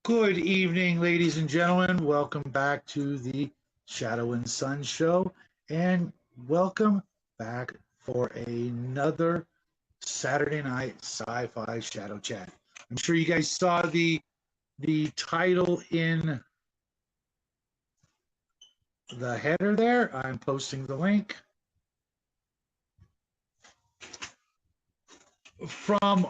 Good evening, ladies and gentlemen. Welcome back to the Shadow and Sun show, and welcome back for another Saturday night sci-fi shadow chat. I'm sure you guys saw the title in the header there. I'm posting the link. From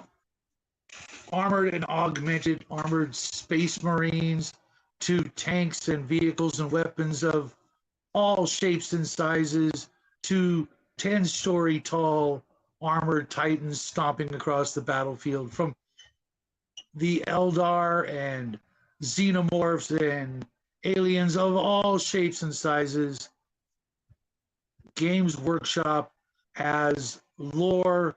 armored and augmented armored space marines to tanks and vehicles and weapons of all shapes and sizes to 10-story tall armored titans stomping across the battlefield, from the Eldar and xenomorphs and aliens of all shapes and sizes. Games Workshop has lore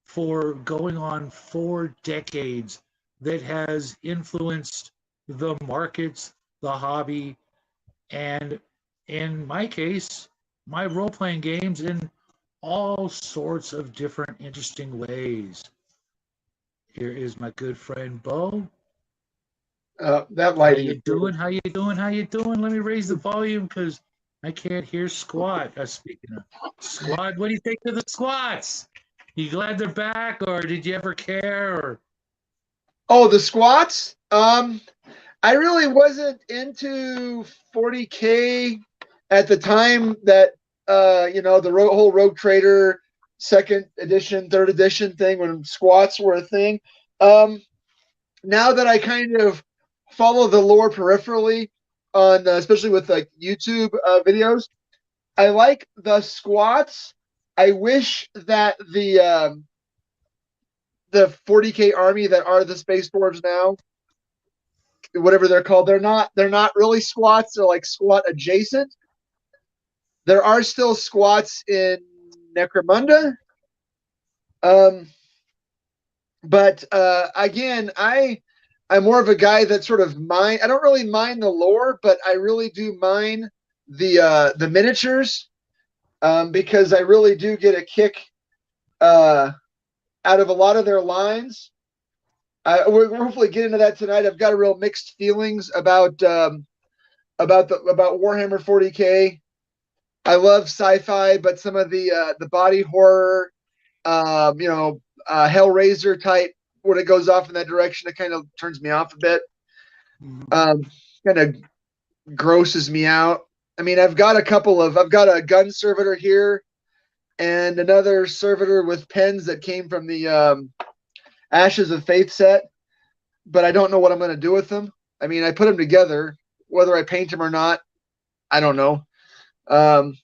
for going on 4 decades that has influenced the markets, the hobby, and in my case, my role-playing games in all sorts of different interesting ways. Here is my good friend Bo. That lighting. How you doing? How you doing? How you doing? Let me raise the volume because I can't hear squat. Speaking of squad, what do you think of the squats? You glad they're back, or did you ever care? Or Oh, the squats. I really wasn't into 40K at the time that the whole Rogue Trader second edition, third edition thing when squats were a thing. Now that I kind of follow the lore peripherally on, especially with like YouTube videos, I like the squats. I wish that the 40K army that are the Space Dwarves now, whatever they're called, they're not really squats. They're like squat adjacent. There are still squats in Necromunda. But again, I'm more of a guy that sort of mind. I don't really mind the lore, but I really do mind the miniatures, because I really do get a kick out of a lot of their lines. We're hopefully get into that tonight. I've got a real mixed feelings about Warhammer 40K. I love sci-fi, but some of the body horror, Hellraiser type, when it goes off in that direction, it kind of turns me off a bit. Kind of grosses me out. I mean, I've got a gun servitor here and another servitor with pens that came from the Ashes of Faith set, but I don't know what I'm going to do with them. I mean, I put them together. Whether I paint them or not, I don't know. I'm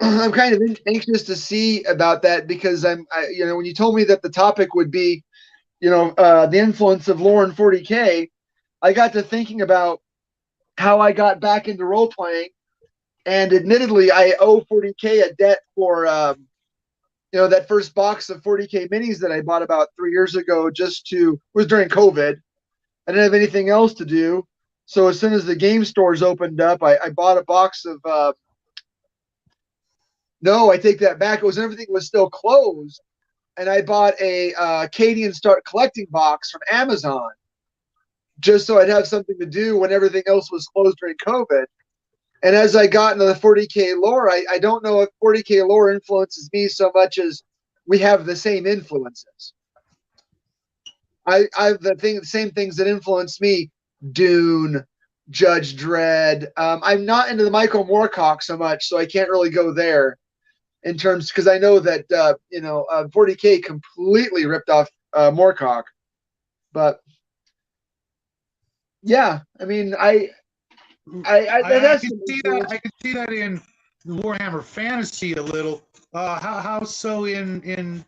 kind of anxious to see about that because when you told me that the topic would be, the influence of lore in 40K, I got to thinking about how I got back into role playing, and admittedly, I owe 40K a debt for that first box of 40K minis that I bought about 3 years ago. It was during COVID. I didn't have anything else to do. So as soon as the game stores opened up, I bought a box of, no, I take that back. It was everything was still closed. And I bought a Cadian Start Collecting box from Amazon just so I'd have something to do when everything else was closed during COVID. And as I got into the 40K lore, I don't know if 40K lore influences me so much as we have the same influences. The same things that influence me: Dune, Judge Dredd. I'm not into the Michael Moorcock so much, so I can't really go there in terms, because I know that 40K completely ripped off Moorcock. But yeah, I mean, I can see that in Warhammer Fantasy a little. How so in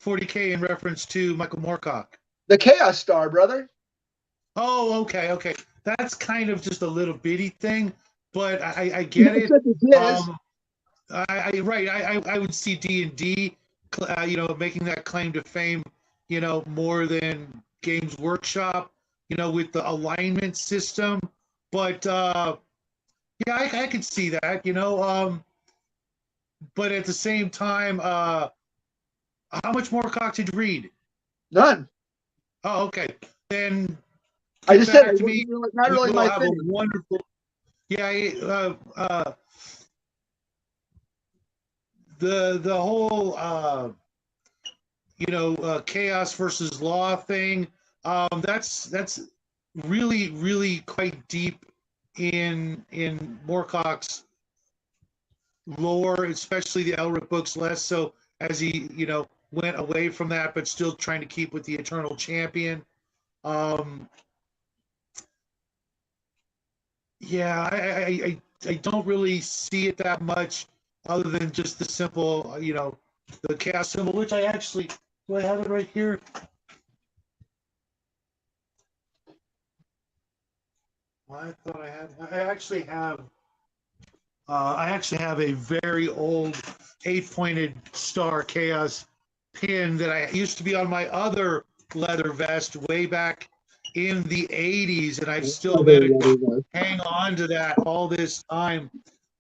40K in reference to Michael Moorcock? The Chaos Star, brother. Oh, okay. That's kind of just a little bitty thing, but I get it. I would see D&D, making that claim to fame, more than Games Workshop, with the alignment system. But I could see that, but at the same time, how much Moorcock did you read? None. Oh, okay. Then I get just said back it to me. wasn't really, not really We'll my have a thing. wonderful, yeah, the whole chaos versus law thing. That's really quite deep in Moorcock's lore, especially the Elric books. Less so as he went away from that, but still trying to keep with the Eternal Champion. Um, yeah, I don't really see it that much, other than just the simple, the chaos symbol, which I actually do. I have it right here. I thought I had. I actually have a very old 8-pointed star chaos pin that I used to be on my other leather vest way back in the 80s, and I've still managed to hang on to that all this time.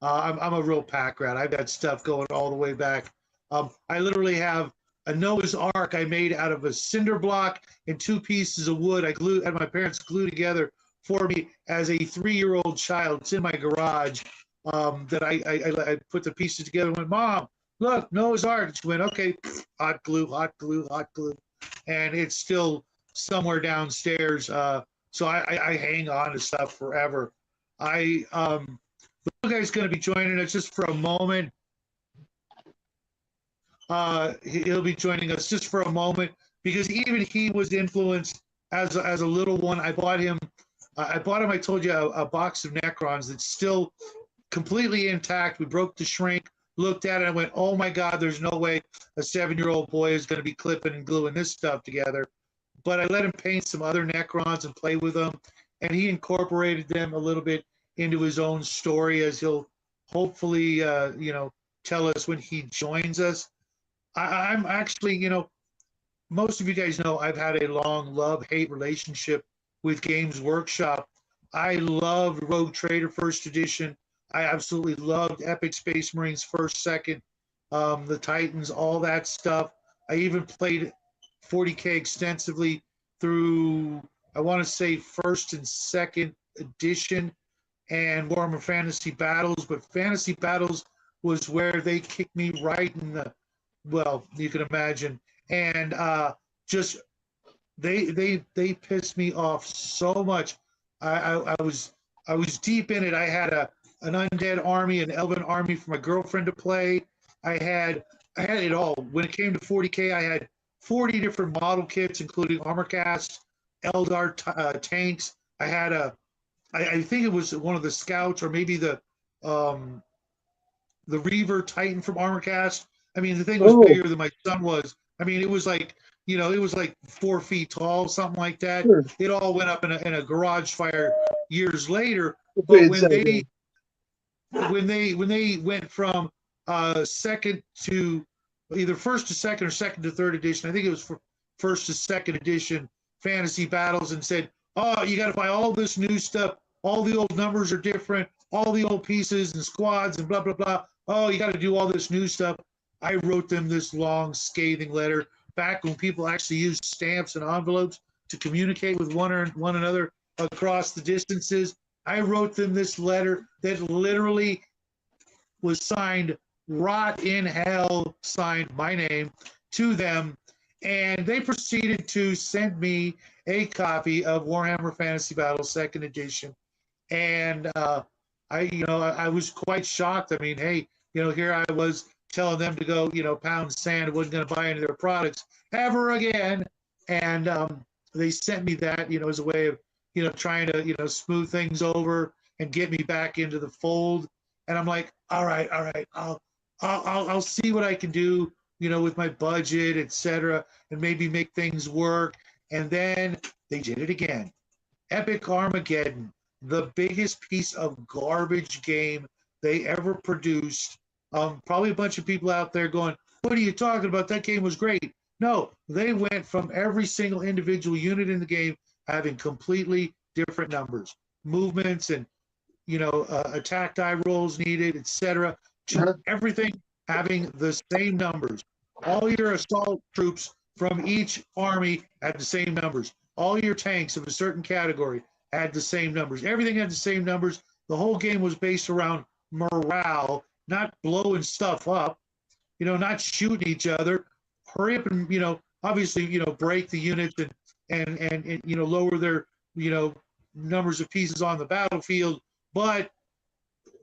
I'm a real pack rat. I've got stuff going all the way back. I literally have a Noah's Ark I made out of a cinder block and 2 pieces of wood I had my parents glue together for me as a 3-year-old child. It's in my garage. That I put the pieces together and went, Mom, look, Noah's Ark. And she went, okay, hot glue, hot glue, hot glue. And it's still somewhere downstairs. So I hang on to stuff forever. The guy's going to be joining us just for a moment. He'll be joining us just for a moment because even he was influenced as a little one. I bought him. I told you, a box of Necrons that's still completely intact. We broke the shrink, looked at it, and went, oh my God, there's no way a 7-year-old boy is going to be clipping and gluing this stuff together. But I let him paint some other Necrons and play with them, and he incorporated them a little bit into his own story, as he'll hopefully, tell us when he joins us. I'm actually, most of you guys know I've had a long love-hate relationship with Games Workshop. I loved Rogue Trader First Edition. I absolutely loved Epic Space Marines First, Second, the Titans, all that stuff. I even played 40K extensively through, I want to say, First and Second Edition and Warhammer Fantasy Battles. But Fantasy Battles was where they kicked me right in the, well, you can imagine. And just they pissed me off so much. I was deep in it. I had an undead army, an elven army for my girlfriend to play. I had it all. When it came to 40K, I had 40 different model kits, including armor casts, Eldar tanks. I had I think it was one of the scouts, or maybe the Reaver Titan from Armorcast. I mean, the thing was bigger than my son was. I mean, it was like, it was like 4 feet tall, something like that. Sure. It all went up in a garage fire years later. But when they went from second to either first to second or second to third edition, I think it was for first to second edition Fantasy Battles, and said, oh, you got to buy all this new stuff. All the old numbers are different. All the old pieces and squads and blah, blah, blah. Oh, you got to do all this new stuff. I wrote them this long, scathing letter back when people actually used stamps and envelopes to communicate with one another across the distances. I wrote them this letter that literally was signed Rot in Hell, signed my name, to them. And they proceeded to send me a copy of Warhammer Fantasy Battles Second Edition. And I was quite shocked. I mean, hey, here I was telling them to go, pound sand. I wasn't going to buy any of their products ever again. And they sent me that, as a way of, trying to, smooth things over and get me back into the fold. And I'm like, all right, I'll see what I can do, with my budget, etc., and maybe make things work. And then they did it again. Epic Armageddon, the biggest piece of garbage game they ever produced. Probably a bunch of people out there going, what are you talking about? That game was great. No, they went from every single individual unit in the game having completely different numbers, movements, and attack die rolls needed, etc., to everything having the same numbers. All your assault troops from each army had the same numbers. all your tanks of a certain category had the same numbers. Everything had the same numbers. The whole game was based around morale, not blowing stuff up, not shooting each other. Hurry up and, obviously, break the units and lower their, numbers of pieces on the battlefield. But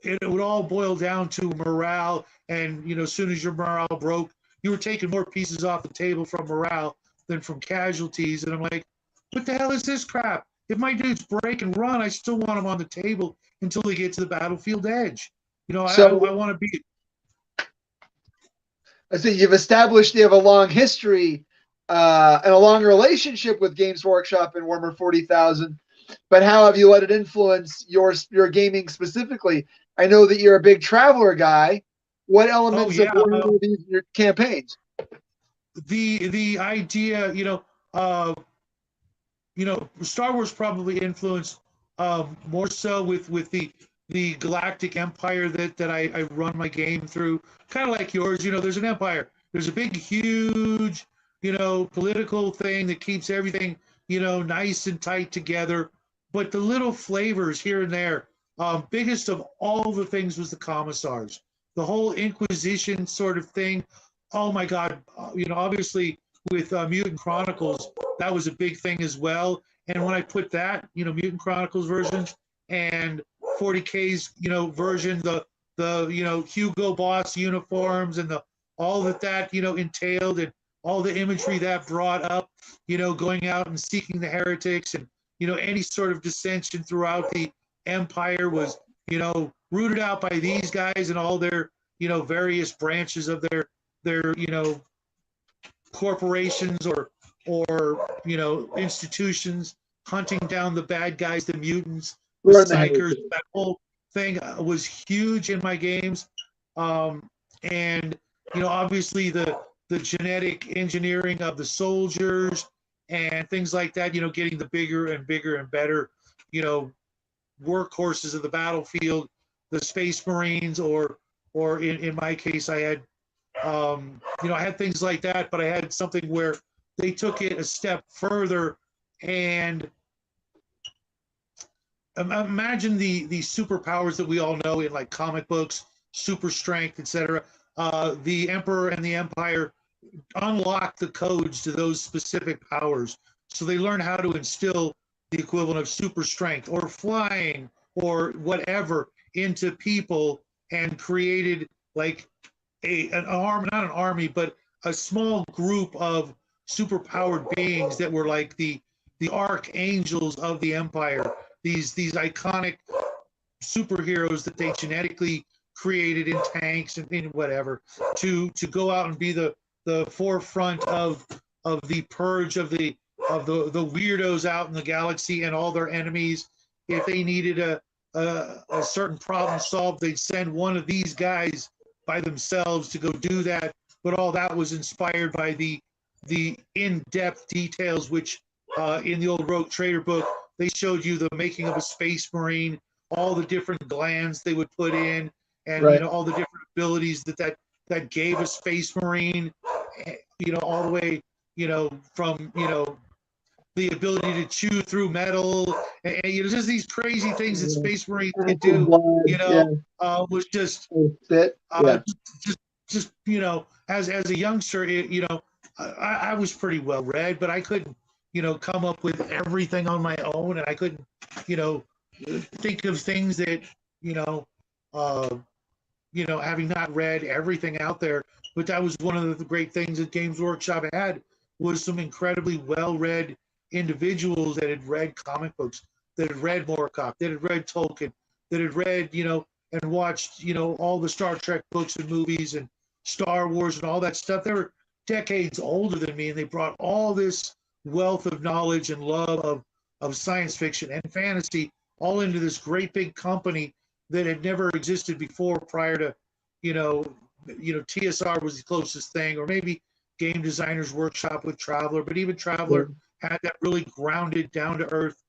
it would all boil down to morale. And, as soon as your morale broke, you were taking more pieces off the table from morale than from casualties. And I'm like, what the hell is this crap? If my dudes break and run, I still want them on the table until they get to the battlefield edge. I want to be. I say you've established you have a long history and a long relationship with Games Workshop and Warhammer 40,000. But how have you let it influence your gaming specifically? I know that you're a big Traveler guy. What elements of Warhammer are these in your campaigns? The idea, Star Wars probably influenced more so with the Galactic Empire that I run my game through. Kind of like yours, there's an empire. There's a big, huge, political thing that keeps everything, nice and tight together. But the little flavors here and there, biggest of all the things was the commissars. The whole Inquisition sort of thing. Oh my God, obviously with Mutant Chronicles, that was a big thing as well. And when I put that, Mutant Chronicles versions and 40K's, version, the Hugo Boss uniforms and all that entailed, and all the imagery that brought up, going out and seeking the heretics, and any sort of dissension throughout the empire was rooted out by these guys and all their various branches of their corporations or institutions, hunting down the bad guys, the mutants, the psychers. That whole thing was huge in my games. And obviously the genetic engineering of the soldiers and things like that, getting the bigger and bigger and better, workhorses of the battlefield, the Space Marines, or in my case, I had, I had things like that, but I had something where they took it a step further. And imagine the superpowers that we all know in like comic books, super strength, etc. The Emperor and the Empire unlock the codes to those specific powers. So they learn how to instill the equivalent of super strength or flying or whatever into people, and created like an arm, not an army, but a small group of superpowered beings that were like the archangels of the Empire. These iconic superheroes that they genetically created in tanks and in whatever to go out and be the forefront of the purge of the weirdos out in the galaxy and all their enemies. If they needed a certain problem solved, they'd send one of these guys by themselves to go do that. But all that was inspired by the in-depth details, which in the old Rogue Trader book, they showed you the making of a Space Marine, all the different glands they would put in, and all the different abilities that gave a Space Marine, all the way, from the ability to chew through metal, and just these crazy things that Space Marines could do, was just as a youngster, I was pretty well read, but I couldn't, come up with everything on my own, and I couldn't, think of things that, having not read everything out there. But that was one of the great things that Games Workshop had, was some incredibly well-read individuals that had read comic books, that had read Moorcock, that had read Tolkien, that had read, and watched, all the Star Trek books and movies and Star Wars and all that stuff. They were decades older than me, and they brought all this wealth of knowledge and love of science fiction and fantasy all into this great big company that had never existed before, prior to, TSR was the closest thing, or maybe Game Designers Workshop with Traveler, but even Traveler had that really grounded, down to earth,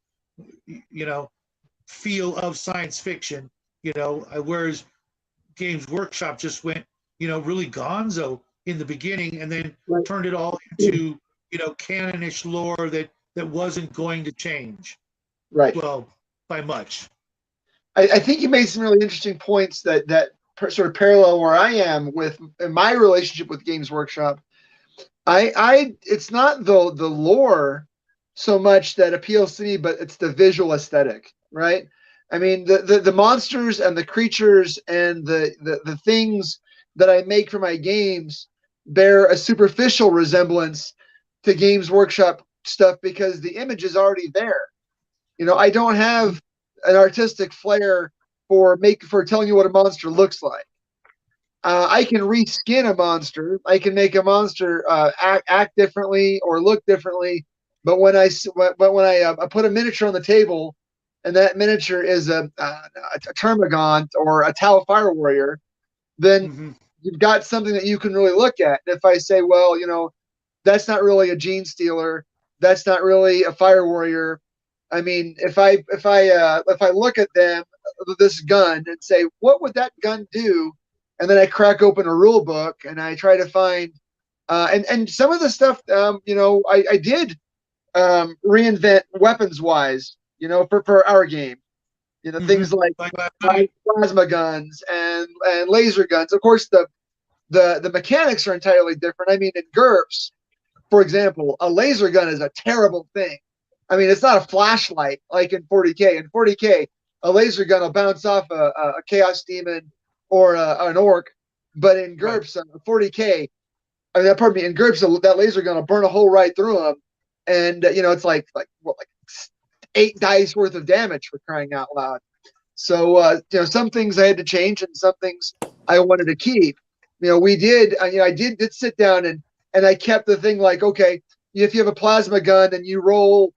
feel of science fiction, whereas Games Workshop just went, really gonzo in the beginning, and then turned it all into, canonish lore that that wasn't going to change. Right. Well, by much. I think you made some really interesting points that sort of parallel where I am with in my relationship with Games Workshop. It's not the lore so much that appeals to me, but it's the visual aesthetic, right? I mean, the monsters and the creatures and the things that I make for my games bear a superficial resemblance to Games Workshop stuff because the image is already there. You know, I don't have an artistic flair for telling you what a monster looks like. I can reskin a monster. I can make a monster act differently or look differently. But when I put a miniature on the table, and that miniature is a Termagant or a Tau Fire Warrior, then you've got something that you can really look at. And if I say, well, you know, that's not really a Gene Stealer, that's not really a Fire Warrior. I mean, if I look at them, this gun, and say, what would that gun do? And then I crack open a rule book and I try to find, and some of the stuff, you know, I did reinvent weapons wise, you know, for our game, you know, things like plasma guns and laser guns. Of course, the mechanics are entirely different. I mean, in GURPS, for example, a laser gun is a terrible thing. I mean, it's not a flashlight like in 40K. In 40K, a laser gun will bounce off a Chaos Demon or an Orc, but in GURPS, 40K, I mean, pardon me, in GURPS, that laser gun will burn a hole right through them, and you know, it's like 8 dice worth of damage, for crying out loud. So you know, some things I had to change, and some things I wanted to keep. You know, we did. You know, I did sit down and I kept the thing like, okay, if you have a plasma gun and you roll.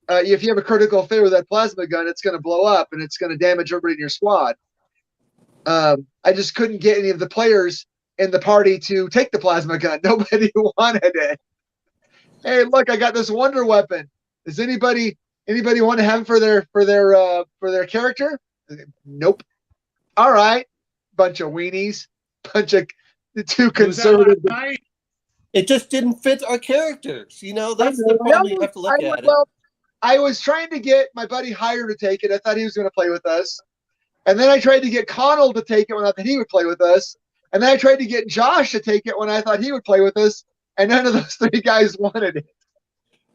If you have a critical failure with that plasma gun, it's going to blow up and it's going to damage everybody in your squad. I just couldn't get any of the players in the party to take the plasma gun. Nobody wanted it. Hey, look, I got this wonder weapon. Does anybody want to have it for their character? Nope. All right, bunch of weenies, bunch of too conservative. It just didn't fit our characters. You know, that's the problem. You have to look at it. I was trying to get my buddy Hire to take it. I thought he was going to play with us. And then I tried to get Connell to take it when I thought he would play with us. And then I tried to get Josh to take it when I thought he would play with us. And none of those 3 guys wanted it.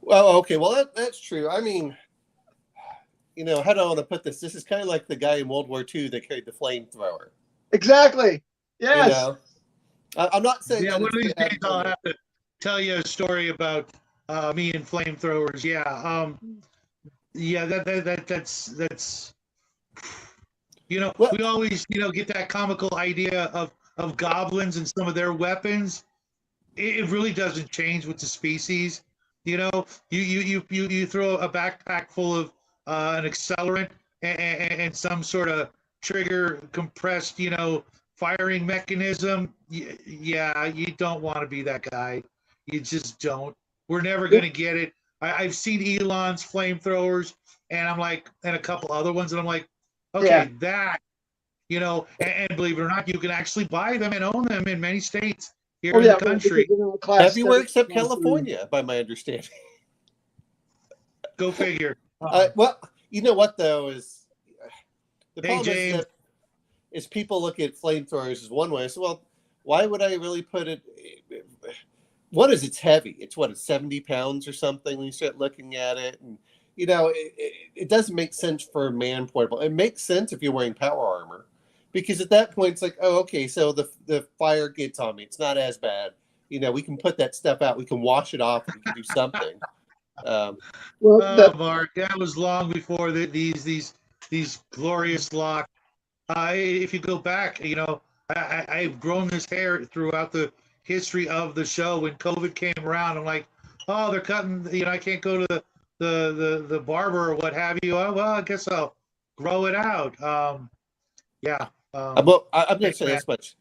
Well, okay. Well, that's true. I mean, you know, how do I want to put this? This is kind of like the guy in World War II that carried the flamethrower. Exactly. Yes. You know? I'm not saying one of these days I'll have to tell you a story about me and flamethrowers. Yeah. Yeah, that's you know, we always, you know, get that comical idea of goblins and some of their weapons. It really doesn't change with the species. You know, you throw a backpack full of an accelerant and some sort of trigger compressed, you know, firing mechanism. Yeah, you don't want to be that guy. You just don't. We're never going to get it. I've seen Elon's flamethrowers, and I'm like, and a couple other ones, and I'm like, okay, that, you know, and believe it or not, you can actually buy them and own them in many states here in the country. Everywhere except California, by my understanding. Go figure. Well, you know what, though, is the Hey, problem James. is people look at flamethrowers as one way. So, well, why would I really put it? What is it's heavy? It's 70 pounds or something when you start looking at it. And, you know, it doesn't make sense for a man portable. It makes sense if you're wearing power armor, because at that point it's like, oh, okay, so the fire gets on me. It's not as bad. You know, we can put that stuff out. We can wash it off. We can do something. Mark, that was long before these glorious locks. If you go back, you know, I've grown this hair throughout the history of the show. When COVID came around, I'm like, oh, they're cutting, you know, I can't go to the barber or what have you. Oh, well, I guess I'll grow it out. Yeah. Well, I'm going to say this much.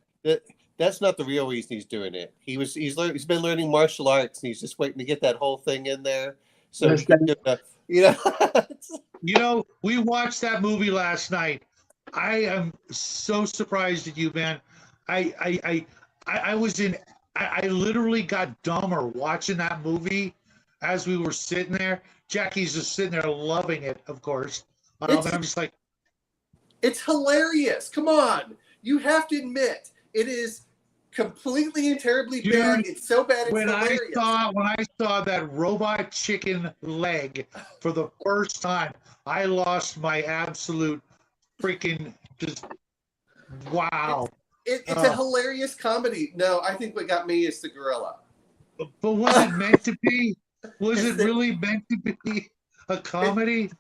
That's not the real reason he's doing it. He's been learning martial arts, and he's just waiting to get that whole thing in there. So he can do you know. You know, we watched that movie last night. I am so surprised at you, man. I literally got dumber watching that movie as we were sitting there, Jackie's just sitting there loving it, of course. And I'm just like, it's hilarious. Come on. You have to admit, it is completely and terribly bad. It's so bad, it's hilarious. When I saw that robot chicken leg for the first time, I lost my absolute freaking just wow. It's a hilarious comedy. No, I think what got me is the gorilla. But was it meant to be? Was it really meant to be a comedy?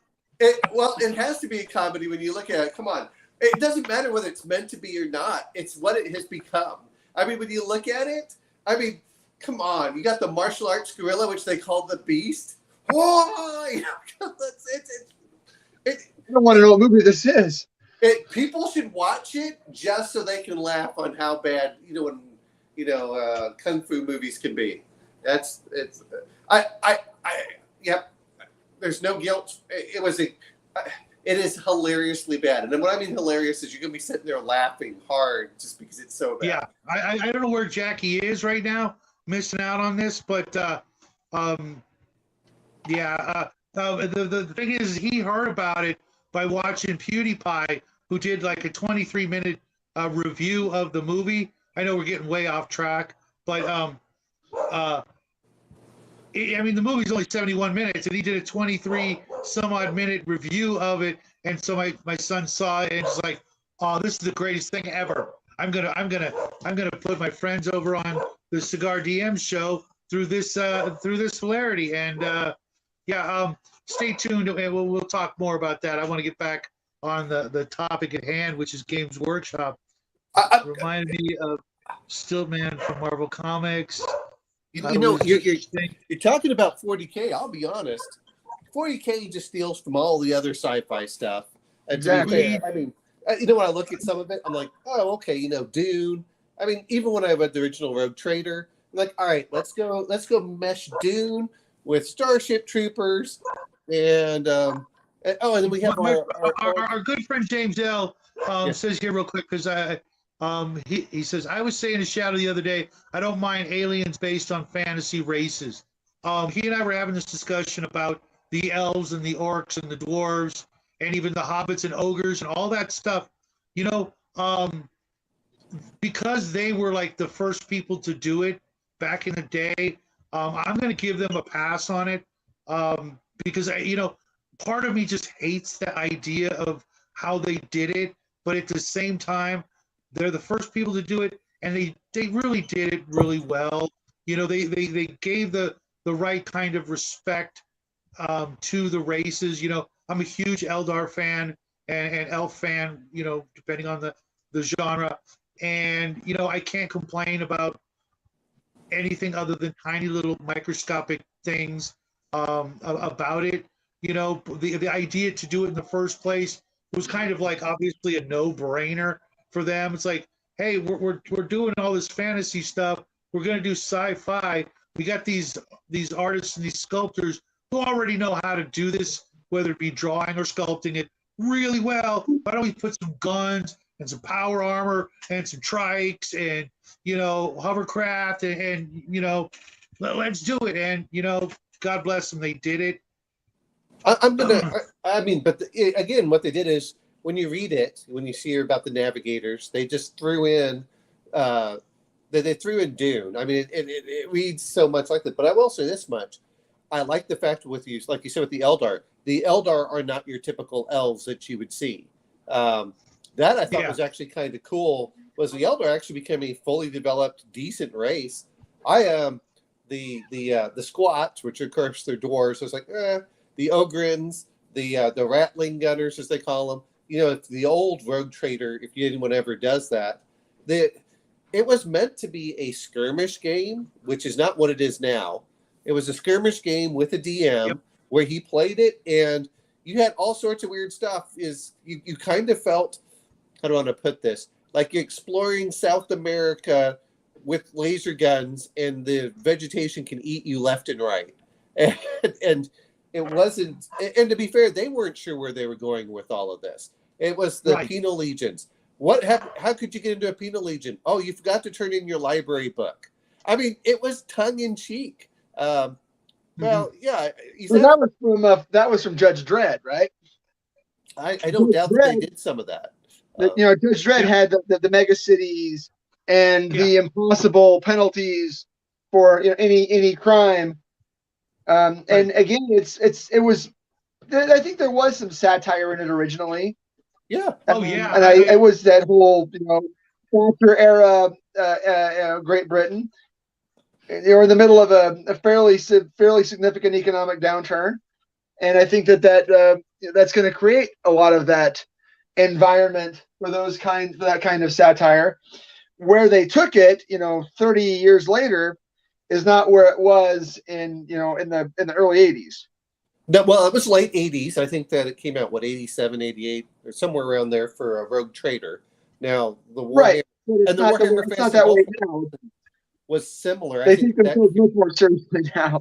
Well, it has to be a comedy when you look at it. Come on. It doesn't matter whether it's meant to be or not. It's what it has become. I mean, when you look at it, I mean, come on. You got the martial arts gorilla, which they call the Beast. Whoa! You know, I don't want to know what movie this is. People should watch it just so they can laugh on how bad, kung fu movies can be. Yep. There's no guilt. It is hilariously bad. And then what I mean hilarious is you're going to be sitting there laughing hard just because it's so bad. Yeah. I don't know where Jackie is right now, missing out on this, but the thing is, he heard about it by watching PewDiePie, who did like a 23-minute review of the movie. I know we're getting way off track, but I mean, the movie's only 71 minutes, and he did a 23 some odd minute review of it. And so my son saw it and it's like, oh, this is the greatest thing ever. I'm gonna put my friends over on the Cigar DM show through this hilarity. And stay tuned, and we'll talk more about that. I want to get back on the topic at hand, which is Games Workshop. Reminded me of Stiltman from Marvel Comics. You're talking about 40K. I'll be honest. 40K just steals from all the other sci-fi stuff. Exactly. I mean, when I look at some of it, I'm like, oh, okay, Dune. I mean, even when I read the original Rogue Trader, I'm like, all right, let's go mesh Dune with Starship Troopers, and then we have our good friend James L. Says here real quick, because he says, I was saying to Shadow the other day, I don't mind aliens based on fantasy races. He and I were having this discussion about the elves and the orcs and the dwarves and even the hobbits and ogres and all that stuff. Because they were like the first people to do it back in the day, I'm going to give them a pass on it, because part of me just hates the idea of how they did it, but at the same time, they're the first people to do it, and they really did it really well. They gave the right kind of respect to the races. I'm a huge Eldar fan and Elf fan, depending on the genre. And, I can't complain about anything other than tiny little microscopic things about it. The idea to do it in the first place was kind of like obviously a no-brainer for them. It's like, hey, we're doing all this fantasy stuff. We're going to do sci-fi. We got these artists and these sculptors who already know how to do this, whether it be drawing or sculpting it really well. Why don't we put some guns and some power armor and some trikes and hovercraft and let's do it. And God bless them, they did it. Again, what they did is, when you read it, when you see about the navigators, they just threw in they threw in Dune. I mean, it reads so much like that. But I will say this much: I like the fact with you, like you said, with the Eldar are not your typical elves that you would see. That I thought was actually kind of cool. Was the Eldar actually became a fully developed, decent race? The squats, which of course they're dwarves. So it's like the Ogrins, the Ratling Gunners, as they call them. The old Rogue Trader, if anyone ever does that, it was meant to be a skirmish game, which is not what it is now. It was a skirmish game with a DM where he played it, and you had all sorts of weird stuff. You kind of felt, how do I want to put this, like you're exploring South America with laser guns, and the vegetation can eat you left and right. And it wasn't, and to be fair, they weren't sure where they were going with all of this. It was the penal legions. What happened? How could you get into a penal legion? Oh, you forgot to turn in your library book. I mean, it was tongue in cheek. Well, yeah, Well, that was from Judge Dredd, right? I don't doubt that they did some of that. Judge Dredd had the mega cities and Yeah. the impossible penalties for any crime. And again, it was. I think there was some satire in it originally. Yeah. Oh yeah. And it was that whole Thatcher era Great Britain. They were in the middle of a fairly significant economic downturn, and I think that's going to create a lot of that environment for that kind of satire. Where they took it, 30 years later, is not where it was in the early 80s. No, well, it was late 80s. I think that it came out, 87, 88, or somewhere around there for a Rogue Trader. Now, the Warhammer, and the Warhammer Fantasy Wolf was similar. They think themselves much more seriously now.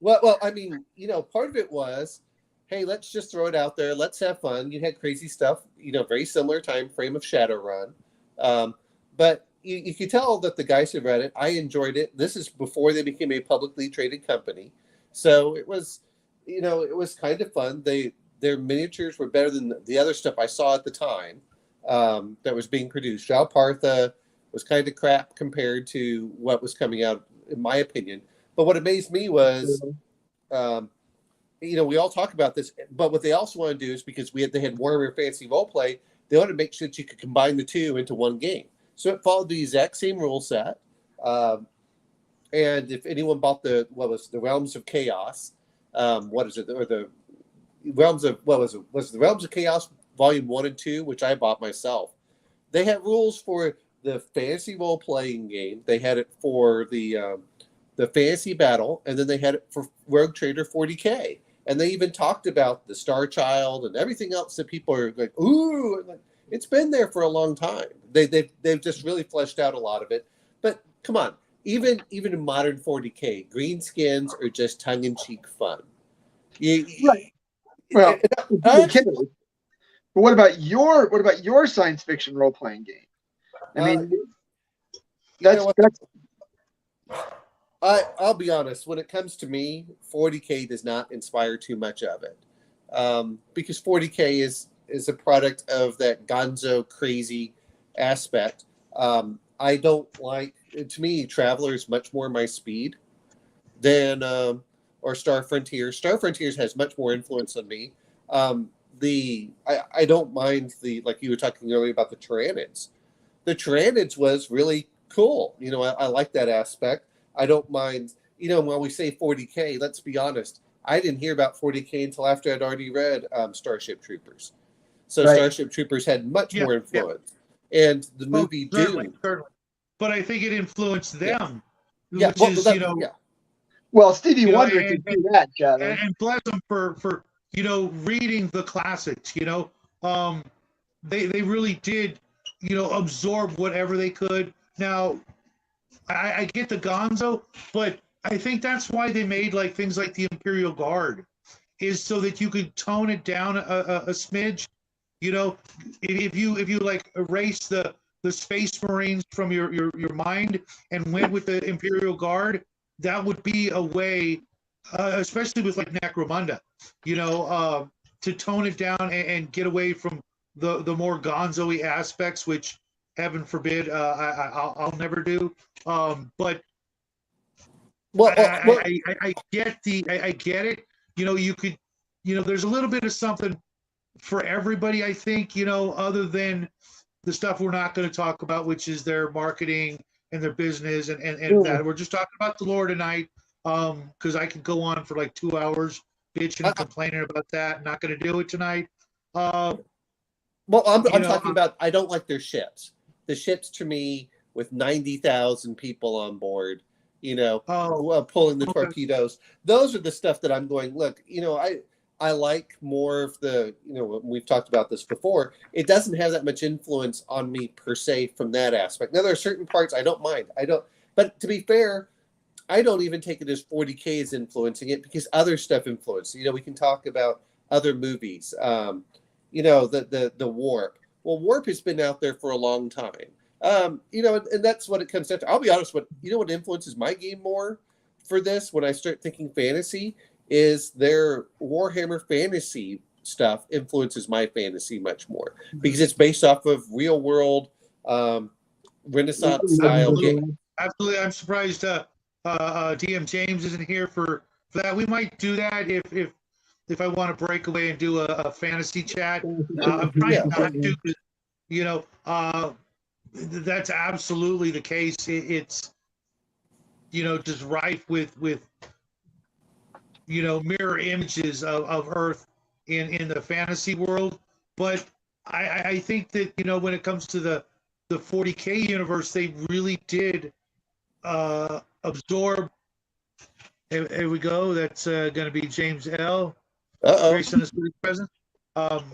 Well, I mean, part of it was, hey, let's just throw it out there. Let's have fun. You had crazy stuff, very similar time frame of Shadowrun. But you could tell that the guys who read it, I enjoyed it. This is before they became a publicly traded company. So it was, it was kind of fun. Their miniatures were better than the other stuff I saw at the time that was being produced. Jalpartha was kind of crap compared to what was coming out, in my opinion. But what amazed me was, we all talk about this, but what they also want to do is, because they had Warhammer Fantasy Roleplay, they want to make sure that you could combine the two into one game. So it followed the exact same rule set. And if anyone bought the Realms of Chaos, was it the Realms of Chaos Volume 1 and 2, which I bought myself. They had rules for the fantasy role playing game. They had it for the fantasy battle, and then they had it for Rogue Trader 40K. And they even talked about the Star Child and everything else that people are like, ooh, it's been there for a long time. They've just really fleshed out a lot of it. But come on, even in modern 40K, green skins are just tongue-in-cheek fun. Right. Well, but what about your science fiction role playing game? I mean, I'll be honest. When it comes to me, 40K does not inspire too much of it, because 40K is a product of that gonzo crazy aspect. I don't like. To me, Traveler is much more my speed than or Star Frontiers. Star Frontiers has much more influence on me. I don't mind like you were talking earlier about the Tyranids. The Tyranids was really cool. I like that aspect. I don't mind. When we say 40K, let's be honest. I didn't hear about 40K until after I'd already read Starship Troopers. So right. Starship Troopers had much more influence. Yeah. And the movie Dune. Certainly. But I think it influenced them. Yeah. Well, Stevie Wonder could do that, Chad. And bless them for reading the classics. They really did absorb whatever they could. Now, I get the gonzo, but I think that's why they made things like the Imperial Guard, is so that you could tone it down a smidge. If you erase the Space Marines from your mind and went with the Imperial Guard, that would be a way, especially with Necromunda, to tone it down and get away from the more gonzo-y aspects, which heaven forbid I'll never do. But I get it. You could, there's a little bit of something for everybody, I think, other than the stuff we're not going to talk about, which is their marketing and their business and that. We're just talking about the lore tonight, because I could go on for 2 hours bitching and complaining about that. Not going to do it tonight. Well, I'm talking about, I don't like their ships. The ships, to me, with 90,000 people on board, pulling the torpedoes. Those are the stuff that I'm going, look, I like more of the, we've talked about this before. It doesn't have that much influence on me per se from that aspect. Now, there are certain parts I don't mind. But to be fair, I don't even take it as 40K is influencing it, because other stuff influenced. We can talk about other movies. The Warp. Well, Warp has been out there for a long time. And that's what it comes down to. I'll be honest, what influences my game more for this when I start thinking fantasy is their Warhammer Fantasy stuff influences my fantasy much more because it's based off of real world Renaissance style game. Absolutely. I'm surprised DM James isn't here for that. We might do that if I want to break away and do a fantasy chat. I'm trying not to, you know, that's absolutely the case. It's, you know, just rife with you know, mirror images of Earth in the fantasy world. But I think that, you know, when it comes to the 40K universe, they really did absorb. Here we go. That's going to be James L. Grace on his present.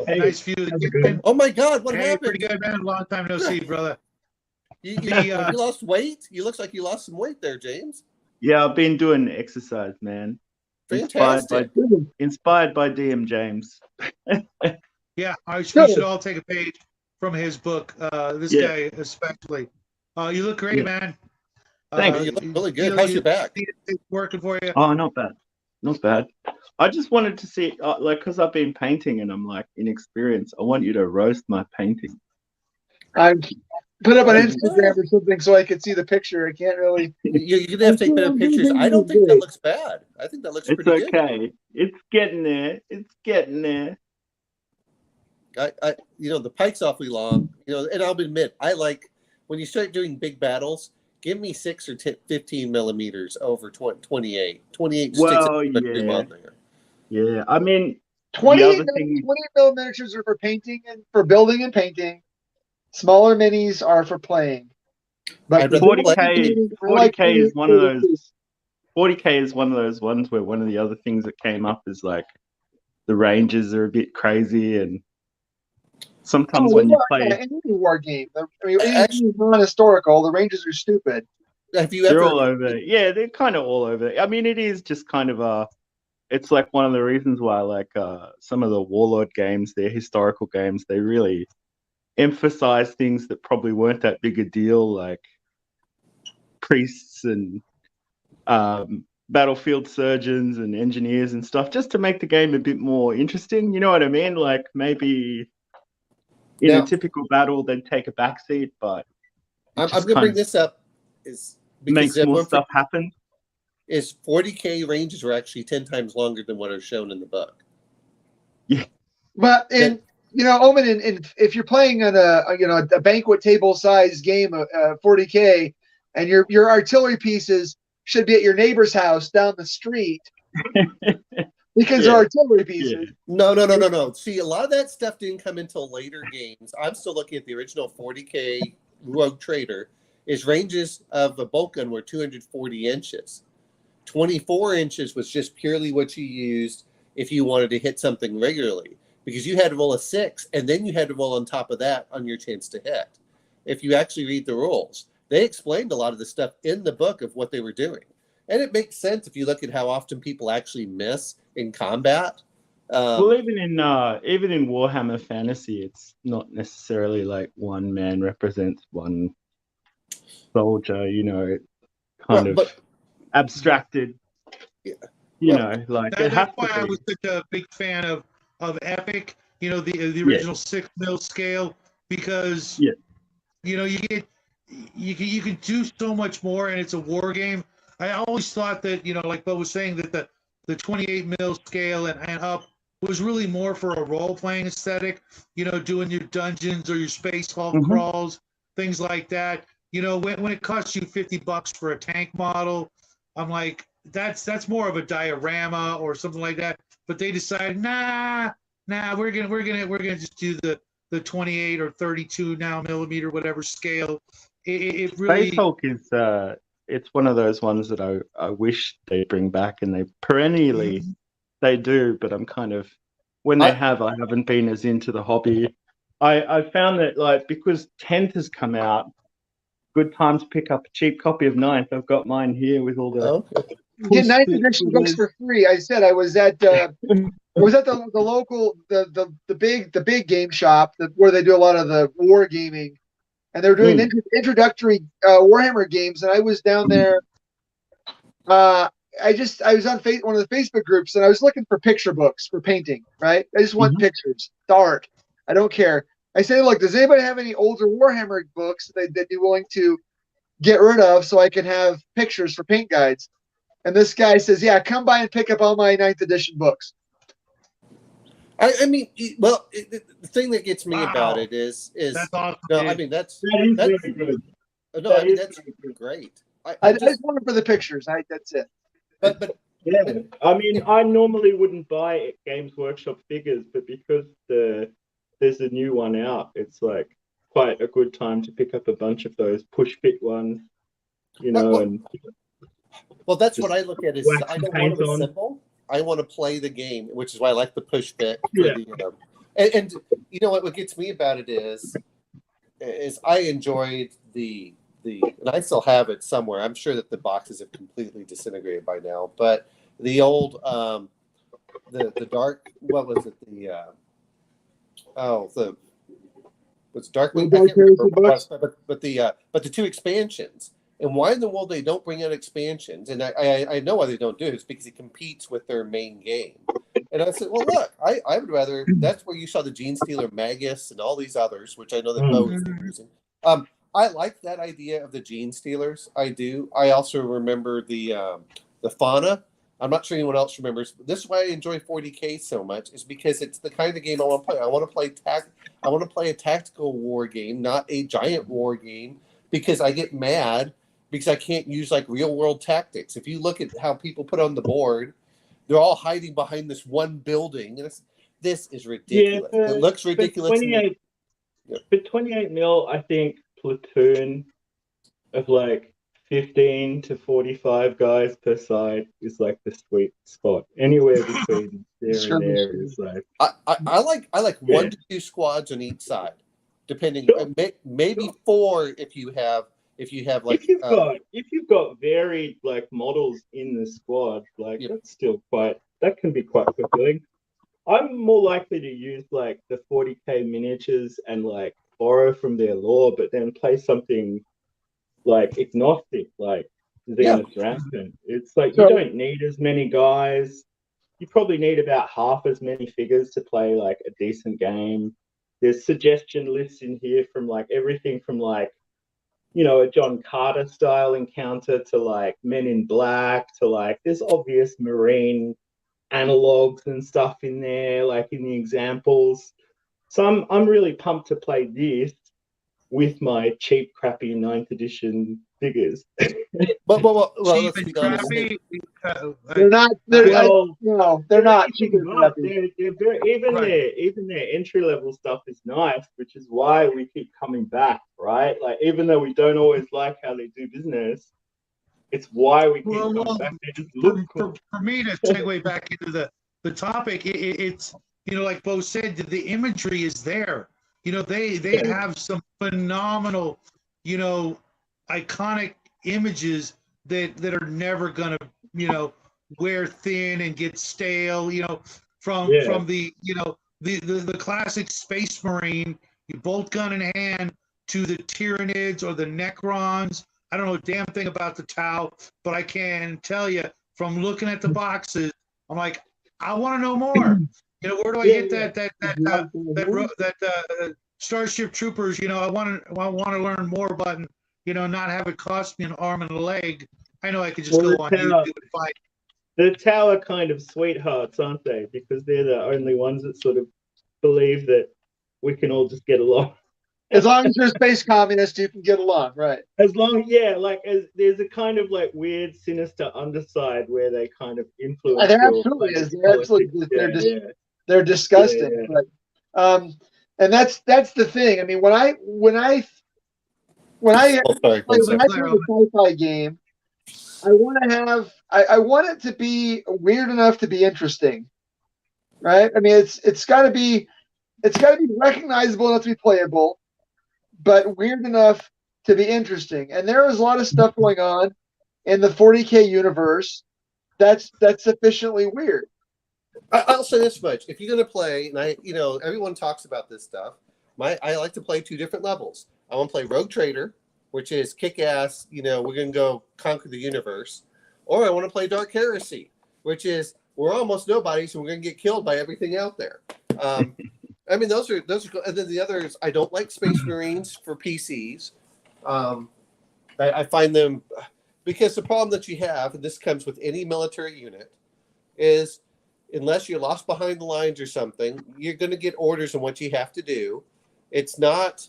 Hey, nice view of the kitchen. Oh my God! What Hey, happened? pretty good, man. Long time no see, brother. You lost weight? You looks like you lost some weight there, James. Yeah, I've been doing exercise, man. Fantastic. Inspired by DM James. Yeah, we should all take a page from his book. This guy especially. You look great, man. Thanks. You look really good. How's your back? It's working for you. Oh, not bad. Not bad. I just wanted to see, like, because I've been painting and I'm like inexperienced. I want you to roast my painting. I put up on Instagram or something so I could see the picture. I can't really. You're gonna have to take better pictures. I don't think that looks bad. I think that looks It's pretty good. okay. It's getting there. It's getting there. You know, the pike's awfully long. You know, and I'll admit, I like when you start doing big battles. Give me 6 or 15 millimeters over 28. 28 Well, sticks yeah. on there. Yeah, I mean, 20 millimeters are for painting and for building and painting. Smaller minis are for playing. But 40K is one of those. 40K is one of those ones where one of the other things that came up is like the ranges are a bit crazy, and sometimes when you play any war game, I mean, anything non-historical, the ranges are stupid. They're all over. Yeah, they're kind of all over. I mean, it is just kind of it's like one of the reasons why I like some of the Warlord games, their historical games, they really emphasize things that probably weren't that big a deal, like priests and battlefield surgeons and engineers and stuff, just to make the game a bit more interesting. You know what I mean? Like maybe in a typical battle, they'd take a backseat, but I'm going to bring this up is because makes more stuff happen. Is 40K ranges are actually 10 times longer than what are shown in the book. Yeah, but you know, Omen, if you're playing on a banquet table size game of 40K, and your artillery pieces should be at your neighbor's house down the street because they're artillery pieces. No. See, a lot of that stuff didn't come until later games. I'm still looking at the original 40K Rogue Trader. His ranges of a bolt gun were 240 inches. 24 inches was just purely what you used if you wanted to hit something regularly, because you had to roll a 6, and then you had to roll on top of that on your chance to hit. If you actually read the rules, they explained a lot of the stuff in the book of what they were doing. And it makes sense if you look at how often people actually miss in combat. Well, even in Warhammer Fantasy, it's not necessarily like one man represents one soldier, you know, kind of abstracted. Yeah. You know, like that's why I was such a big fan of Epic, you know, the original 6 mil scale, because you know, you can do so much more, and it's a war game. I always thought that, you know, like Bo was saying, that the 28 mil scale and up was really more for a role-playing aesthetic, you know, doing your dungeons or your space hulk crawls, things like that. You know, when it costs you $50 for a tank model, I'm like, that's more of a diorama or something like that. But they decided, nah, we're gonna just do the 28 or 32 now millimeter, whatever scale. It really, Space Hulk is it's one of those ones that I wish they bring back, and they perennially they do, but I'm kind of, when they I haven't been as into the hobby. I found that, like, because 10th has come out, good time to pick up a cheap copy of 9th. I've got mine here with all the get 9th edition books for free. I said I was at the local the big game shop where they do a lot of the war gaming, and they're doing introductory Warhammer games, and I was down there I was on one of the Facebook groups and I was looking for picture books for painting, right? I just want pictures. It's art. I don't care. I say, look, does anybody have any older Warhammer books that they'd be willing to get rid of so I can have pictures for paint guides? And this guy says, yeah, come by and pick up all my 9th edition books. I mean, well, the thing that gets me about it is that's awesome. No, I mean that's really good. No, I mean that's great. I just want it for the pictures. That's it. But yeah, I mean, I normally wouldn't buy Games Workshop figures, but because there's a new one out, it's like quite a good time to pick up a bunch of those push fit ones, you know. Well, that's what I look at. Is I don't want to assemble. I want to play the game, which is why I like the push fit. And you know what gets me about it is I enjoyed the and I still have it somewhere. I'm sure that the boxes have completely disintegrated by now, but the old the dark, what was it, what's Darkwing, I can't remember, but the 2 expansions. And why in the world they don't bring out expansions? And I know why they don't do it. It's because it competes with their main game. And I said, well, look, I would rather. That's where you saw the Gene Stealer Magus and all these others, which I know that Bo has been using. I like that idea of the Gene Stealers. I do. I also remember the Fauna. I'm not sure anyone else remembers. But this is why I enjoy 40K so much. Is because it's the kind of game I want to play. I want to play a tactical war game, not a giant war game, because I get mad. Because I can't use like real world tactics. If you look at how people put on the board, they're all hiding behind this one building. And this is ridiculous. It looks ridiculous. For 28 mil, I think platoon of like 15 to 45 guys per side is like the sweet spot. Anywhere between there and there is like. I like 1 to 2 squads on each side, depending. Maybe 4 if you have like if you've got varied like models in the squad, like that's still that can be quite fulfilling. I'm more likely to use like the 40K miniatures and like borrow from their lore, but then play something like agnostic, like Zenith Rampant. It's like you don't need as many guys. You probably need about half as many figures to play like a decent game. There's suggestion lists in here from like everything from like, you know, a John Carter style encounter to like Men in Black to like there's obvious Marine analogs and stuff in there, like in the examples. So I'm really pumped to play this with my cheap, crappy 9th edition figures. But let's be honest. They're not. They're not cheap. Even their entry level stuff is nice, which is why we keep coming back, right? Like even though we don't always like how they do business, it's why we keep coming back. They just look cool. For me to segue back into the topic, it's like Bo said, the imagery is there. They have some phenomenal, iconic images that are never gonna, wear thin and get stale. From the the classic Space Marine, you bolt gun in hand, to the Tyranids or the Necrons. I don't know a damn thing about the Tau, but I can tell you from looking at the boxes, I'm like, I want to know more. Where do I get that Starship Troopers? I want to learn more about, not have it cost me an arm and a leg. I know I could just go on YouTube and find. The Tau are kind of sweethearts, aren't they? Because they're the only ones that sort of believe that we can all just get along. As long as you're a space communist, you can get along, right? As there's a kind of like weird, sinister underside where they kind of influence. There absolutely is. They're disgusting. Yeah. But, and that's the thing. I mean, when I play a sci-fi game, I want it to be weird enough to be interesting, right? I mean, it's got to be recognizable enough to be playable, but weird enough to be interesting. And there is a lot of stuff going on in the 40K universe that's sufficiently weird. I'll say this much: if you're going to play, and everyone talks about this stuff. I like to play 2 different levels. I want to play Rogue Trader, which is kick ass. We're going to go conquer the universe, Or I want to play Dark Heresy, which is we're almost nobody, so we're going to get killed by everything out there. I mean, those are cool. And then the others, I don't like Space Marines for PCs. I find them, because the problem that you have, and this comes with any military unit, is unless you're lost behind the lines or something, you're going to get orders on what you have to do. It's not,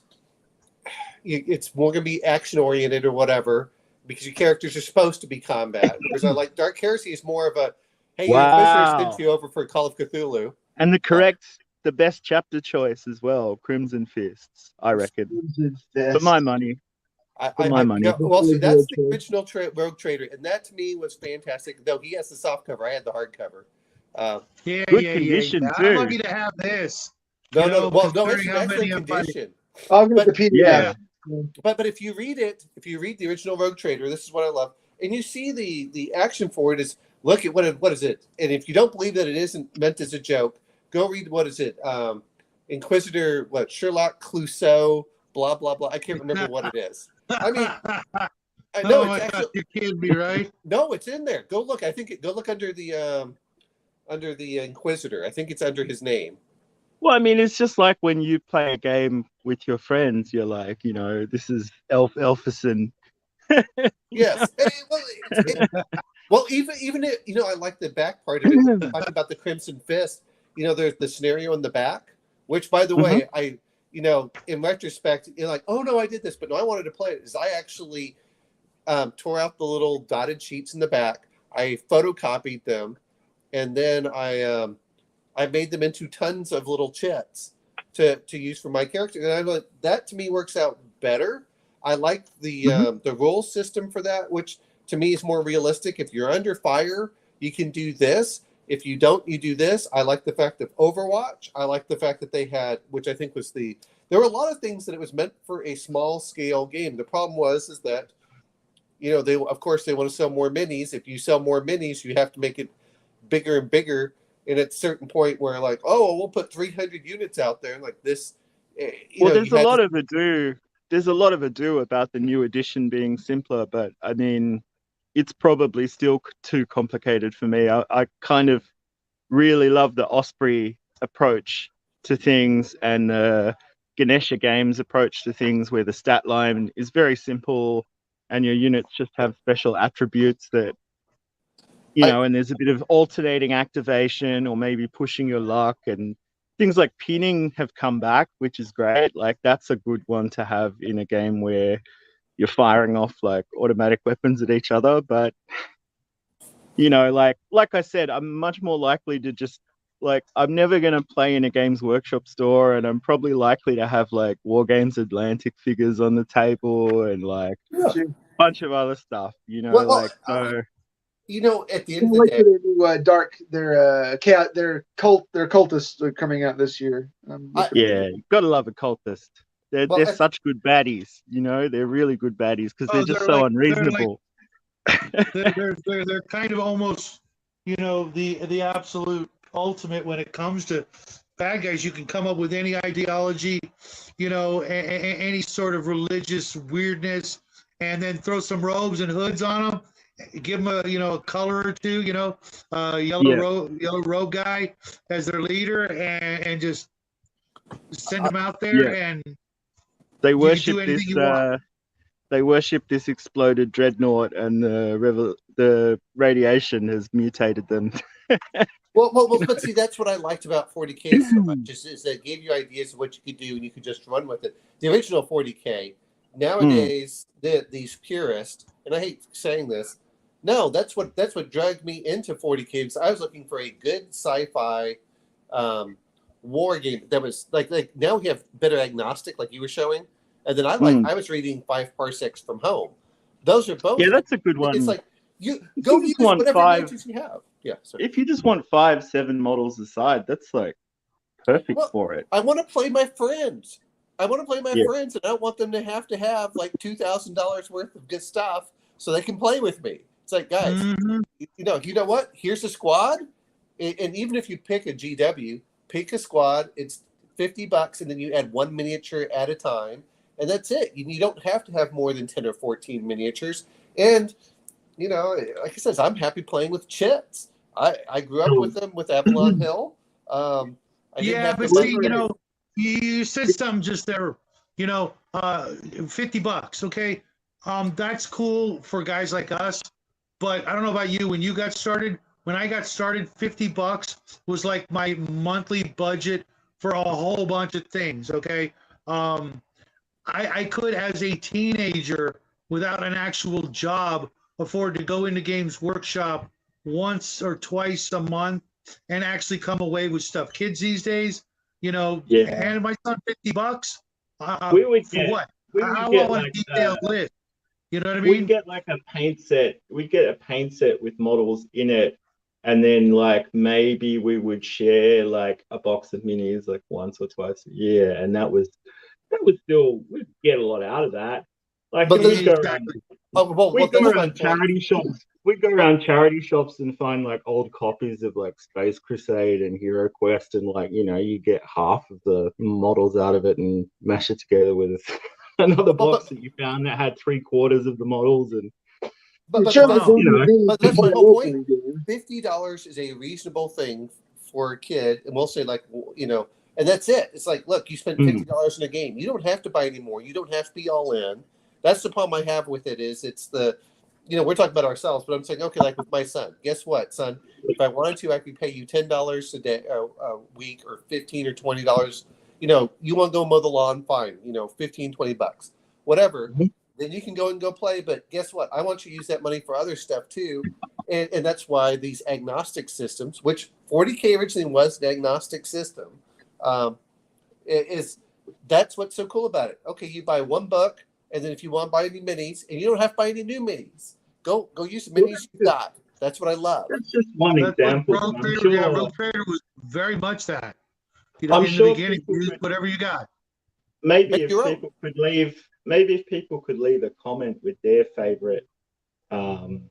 it's more going to be action oriented or whatever, because your characters are supposed to be combat. Whereas I like Dark Heresy is more of a, hey, your officer sent you over for Call of Cthulhu. And the best chapter choice as well, Crimson Fists, I reckon. For my money. Well, see, that's the original Rogue Trader, and that to me was fantastic. Though he has the soft cover, I had the hardcover. Good condition too. I'm lucky to have this. No, it's an excellent condition. I'll get the PDF. Yeah. But if you read the original Rogue Trader, this is what I love, and you see the action for it is look at what is it, and if you don't believe that it isn't meant as a joke, go read what is it, Inquisitor, Sherlock Clouseau, blah blah blah. I can't remember what it is. I mean, I know it's actually, you're kidding me, right? No, it's in there. Go look. Go look under the Inquisitor. I think it's under his name. Well, I mean, it's just like when you play a game with your friends, you're like, this is Elfison. Yes. Well, even it, I like the back part of it. Talking about the Crimson Fist. There's the scenario in the back, which, by the way, I, in retrospect, you're like, oh no, I did this, but no, I wanted to play it. Is I actually tore out the little dotted sheets in the back. I photocopied them, and then I made them into tons of little chits to use for my character. And I'm like, that to me works out better. I like the rule system for that, which to me is more realistic. If you're under fire, you can do this. If you don't, you do this. I like the fact of Overwatch. I like the fact that they had, which I think was there were a lot of things that it was meant for a small scale game. The problem is that, they want to sell more minis. If you sell more minis, you have to make it bigger and bigger. And at a certain point where like, oh, we'll put 300 units out there like this. There's a lot of ado. There's a lot of ado about the new edition being simpler, but I mean, it's probably still too complicated for me. I kind of really love the Osprey approach to things and Ganesha Games approach to things, where the stat line is very simple and your units just have special attributes that, and there's a bit of alternating activation or maybe pushing your luck, and things like pinning have come back, which is great. Like that's a good one to have in a game where you're firing off like automatic weapons at each other. But like I said, I'm much more likely to just I'm never going to play in a Games Workshop store, and I'm probably likely to have like War Games Atlantic figures on the table and like a bunch of other stuff, at the end of the day, their cultists are coming out this year. Gotta love a cultist. They're such good baddies, They're really good baddies because they're just so unreasonable. They're kind of almost, the absolute ultimate when it comes to bad guys. You can come up with any ideology, any sort of religious weirdness, and then throw some robes and hoods on them. Give them a color or two, yellow robe guy as their leader, and just send them out there and they worship this. They worship this exploded dreadnought, and the radiation has mutated them. But see, that's what I liked about 40K so much is that it gave you ideas of what you could do, and you could just run with it. The original 40K, nowadays, these purists, and I hate saying this, no, that's what dragged me into 40K, because I was looking for a good sci-fi war game that was like now we have better agnostic, like you were showing, and then I was reading 5 Parsecs from Home. Those are both. Yeah, that's a good one. It's like you go use whatever images you have. Yeah. Sorry. If you just want 5-7 models aside, that's like perfect for it. I want to play my friends. Friends, and I don't want them to have like $2,000 worth of good stuff so they can play with me. It's like, guys, you know what? Here's a squad, and even if you pick a GW, pick a squad. It's $50, and then you add 1 miniature at a time, and that's it. You don't have to have more than 10 or 14 miniatures. And you know, like I said, I'm happy playing with chits. I grew up with them with Avalon Hill. I didn't Yeah, have the but see, money. you know, you said something just there, you know, $50, okay? That's cool for guys like us, but I don't know about you. When you got started, when I got started, $50 was like my monthly budget for a whole bunch of things, okay? Um, I could, as a teenager, without an actual job, afford to go into Games Workshop once or twice a month and actually come away with stuff. Kids these days, you know, Yeah, handed my son $50 we would for get what? we would How get on a like detailed list? You know what I we'd mean? get like a paint set. We'd get a paint set with models in it, and then like maybe we would share like a box of minis like once or twice a year, and that was still we'd get a lot out of that. Like, But and there's, we'd go around Exactly. well, we'd go that's my around point. charity shops. We'd go around charity shops and find like old copies of like Space Crusade and Hero Quest, and like you get half of the models out of it and mash it together with another But box that you found that had 3/4 of the models, and but, You but, certainly that's Wow. don't need me but to that's play my a whole role point. playing game. $50 is a reasonable thing for a kid, and we'll say like, you know, and that's it. It's like, look, you spent $50 in a game. You don't have to buy any more. You don't have to be all in. That's the problem I have with it. Is it's the, you know, we're talking about ourselves, but I'm saying, okay, like with my son. Guess what, son? If I wanted to, I could pay you $10 a day, a week, or $15 or $20. You know, you want to go mow the lawn? Fine. You know, 15, $20, whatever. Mhm. Then you can go and go play. But guess what? I want you to use that money for other stuff too. And that's why these agnostic systems, which 40K originally was an agnostic system, um, is that's what's so cool about it. Okay, you buy one book, and then if you want to buy any minis, and you don't have to buy any new minis, go use the Well, minis you've got. That's what I love. that's just one That's what example. Rogue I'm Trader, yeah, sure. Rogue Trader was very much that. You know, I'm in the sure beginning, people use could whatever you got. maybe Make if your own. people could leave maybe if people could leave a comment with their favorite, um,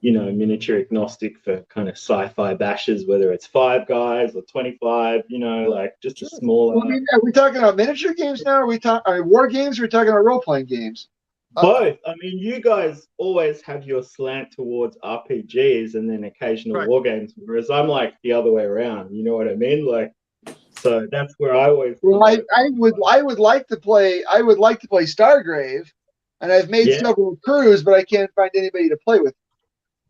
miniature agnostic for kind of sci-fi bashes, whether it's Five Guys or 25, like just a Sure. Well, I smaller. mean, are we talking about miniature games now? Are we talking war games? Or are we talking about role playing games? Both. I mean, you guys always have your slant towards RPGs and then occasional Right. war games, whereas I'm like the other way around. You know what I mean? Like, so that's where I always. Well, I would like to play. I would like to play Stargrave, and I've made Yeah, several crews, but I can't find anybody to play with.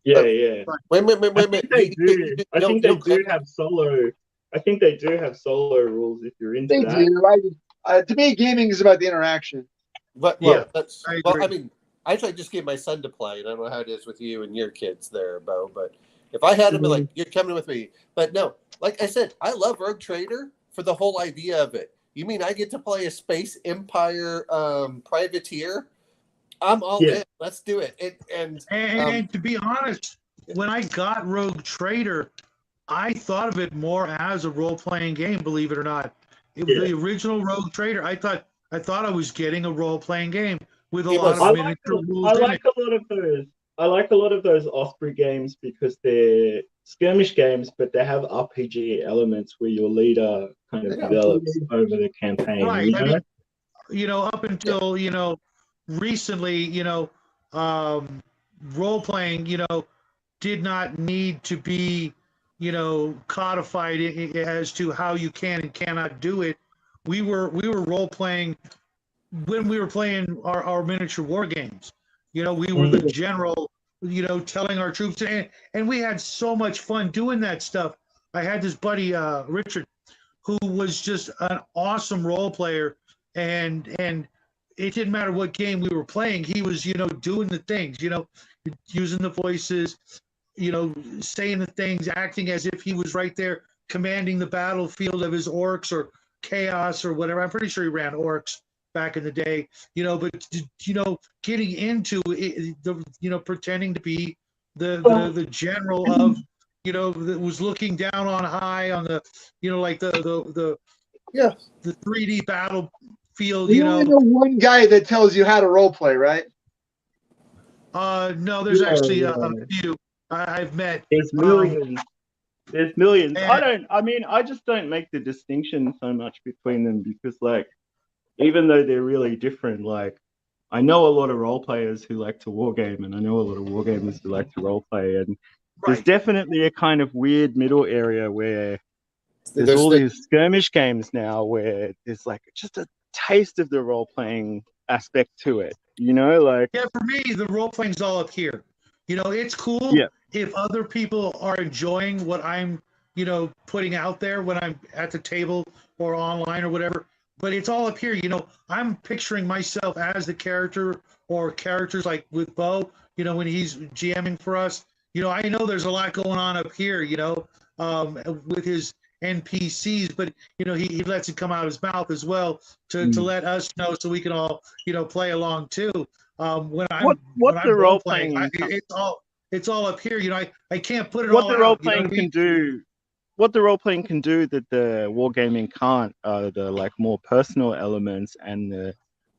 yeah, Oh, yeah. wait a minute. I Wait a think minute. they do. I You think they don't do collect. have solo. I think they do have solo rules if you're into They that. do. To me, gaming is about the interaction. But Yeah. that's I well. agree. I mean, I try to just get my son to play, and I don't know how it is with you and your kids there, Bo. But if I had him, like, you're coming with me. But no, like I said, I love Rogue Trader for the whole idea of it. You mean I get to play a Space Empire privateer? I'm all Yeah. in. Let's do it. And And to be honest, when I got Rogue Trader, I thought of it more as a role-playing game, believe it or not. It was Yeah. the original Rogue Trader. I thought I was getting a role-playing game with a It lot was- of miniature rules I in like it. a lot of those. I like a lot of those Osprey games because they're skirmish games, but they have RPG elements where your leader kind of Yeah. develops over the campaign. Right. I mean, up Yeah. until, recently, role-playing, did not need to be, codified as to how you can and cannot do it. We were role-playing when we were playing our miniature war games. We were the general, telling our troops, and we had so much fun doing that stuff. I had this buddy, Richard, who was just an awesome role player, and it didn't matter what game we were playing. He was, doing the things, using the voices, saying the things, acting as if he was right there, commanding the battlefield of his orcs or chaos or whatever. I'm pretty sure he ran orcs back in the day, but getting into it, pretending to be the general of, that was looking down on high on the, like Yeah. the 3D battlefield, We only know one guy that tells you how to role play, right? No, there's actually a Yeah. few I've met. There's millions. There's millions. And- I just don't make the distinction so much between them because, like, even though they're really different, like, I know a lot of role players who like to wargame, and I know a lot of wargamers who like to role play, and there's Right. definitely a kind of weird middle area where there's all these skirmish games now where there's like just a taste of the role playing aspect to it, you know, like Yeah, for me, the role playing's all up here. You know, it's cool Yeah. if other people are enjoying what I'm, putting out there when I'm at the table or online or whatever. But it's all up here. You know, I'm picturing myself as the character or characters like with Bo, when he's GMing for us. I know there's a lot going on up here, with his NPCs, but he lets it come out of his mouth as well to let us know so we can all play along too. When I'm what the role playing, playing it's all up here. I can't put it what all the role out. playing can do. What the role playing can do that the wargaming can't are the like more personal elements and the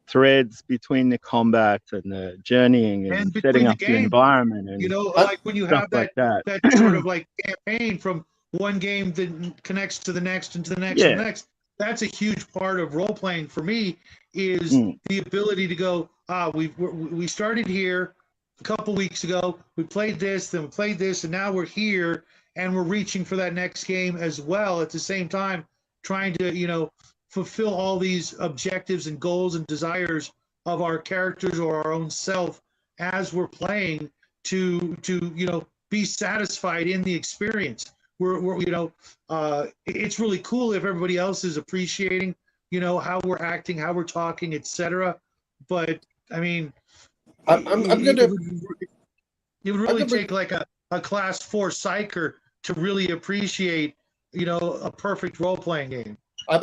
threads between the combat and the journeying and between setting the up the game, environment and like when you stuff have like that. that sort of like campaign from one game that connects to the next and to the next and the next. That's a huge part of role playing for me is the ability to go, we started here a couple weeks ago, we played this, then we played this, and now we're here and we're reaching for that next game as well at the same time, trying to, fulfill all these objectives and goals and desires of our characters or our own self as we're playing to be satisfied in the experience. We're it's really cool if everybody else is appreciating how we're acting, how we're talking, etc. But I mean, I'm gonna. It would really take like a class 4 psycher to really appreciate a perfect role playing game. I'm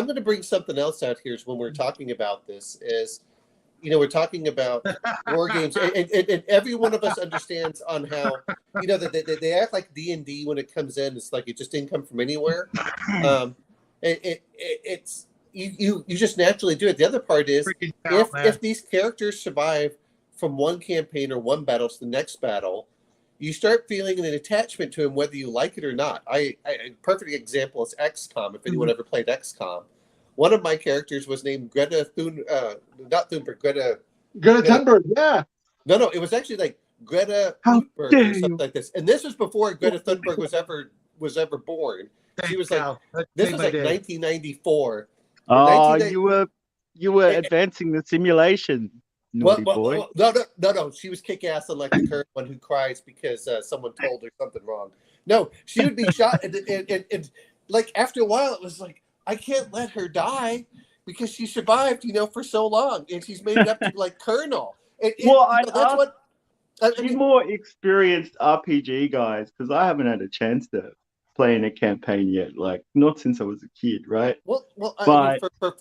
gonna bring something else out here when we're talking about this. Is we're talking about war games, and every one of us understands on how that they act like D&D when it comes in. It's like it just didn't come from anywhere. It's you just naturally do it. The other part is if these characters survive from one campaign or one battle to the next battle, you start feeling an attachment to him whether you like it or not. A perfect example is XCOM. If anyone ever played XCOM, one of my characters was named Greta Greta Thunberg. Yeah. No, it was actually like Greta Thunberg or something like this. And this was before Greta Thunberg was ever born. She was like this was like 1994. Oh, you were advancing the simulation. Naughty boy. No. She was kick ass and like the current one who cries because someone told her something wrong. No, she would be shot, and like after a while, it was like I can't let her die because she survived, for so long, and she's made it up to like Colonel. More experienced RPG guys, because I haven't had a chance to play in a campaign yet. Like not since I was a kid, right? Well, I mean, for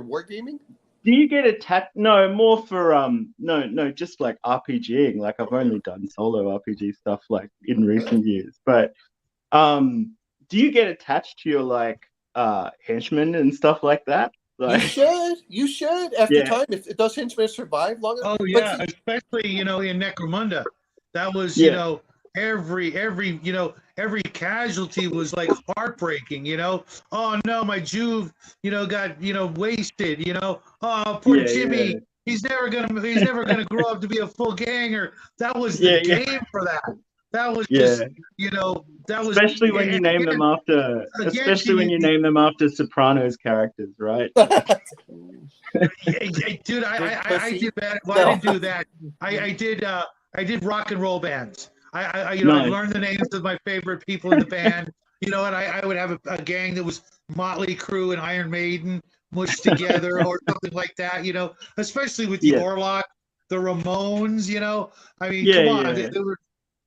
wargaming. Do you get attached? No, more for no, just like RPGing. Like I've only done solo RPG stuff like in recent years. But do you get attached to your like henchmen and stuff like that? Like, you should after time if those henchmen survive long enough. Oh yeah, especially in Necromunda, that was every casualty was like heartbreaking. Oh no, my Juve got wasted. Oh poor Jimmy, he's never gonna grow up to be a full ganger. That was the game for that. That was just that was especially when you name them after name them after Sopranos characters, right? Dude, I did that. Well, I didn't do that. I did rock and roll bands. I learned the names of my favorite people in the band. And I would have a gang that was Motley Crue and Iron Maiden mushed together or something like that. Especially with the Orlock, the Ramones. I mean, come on,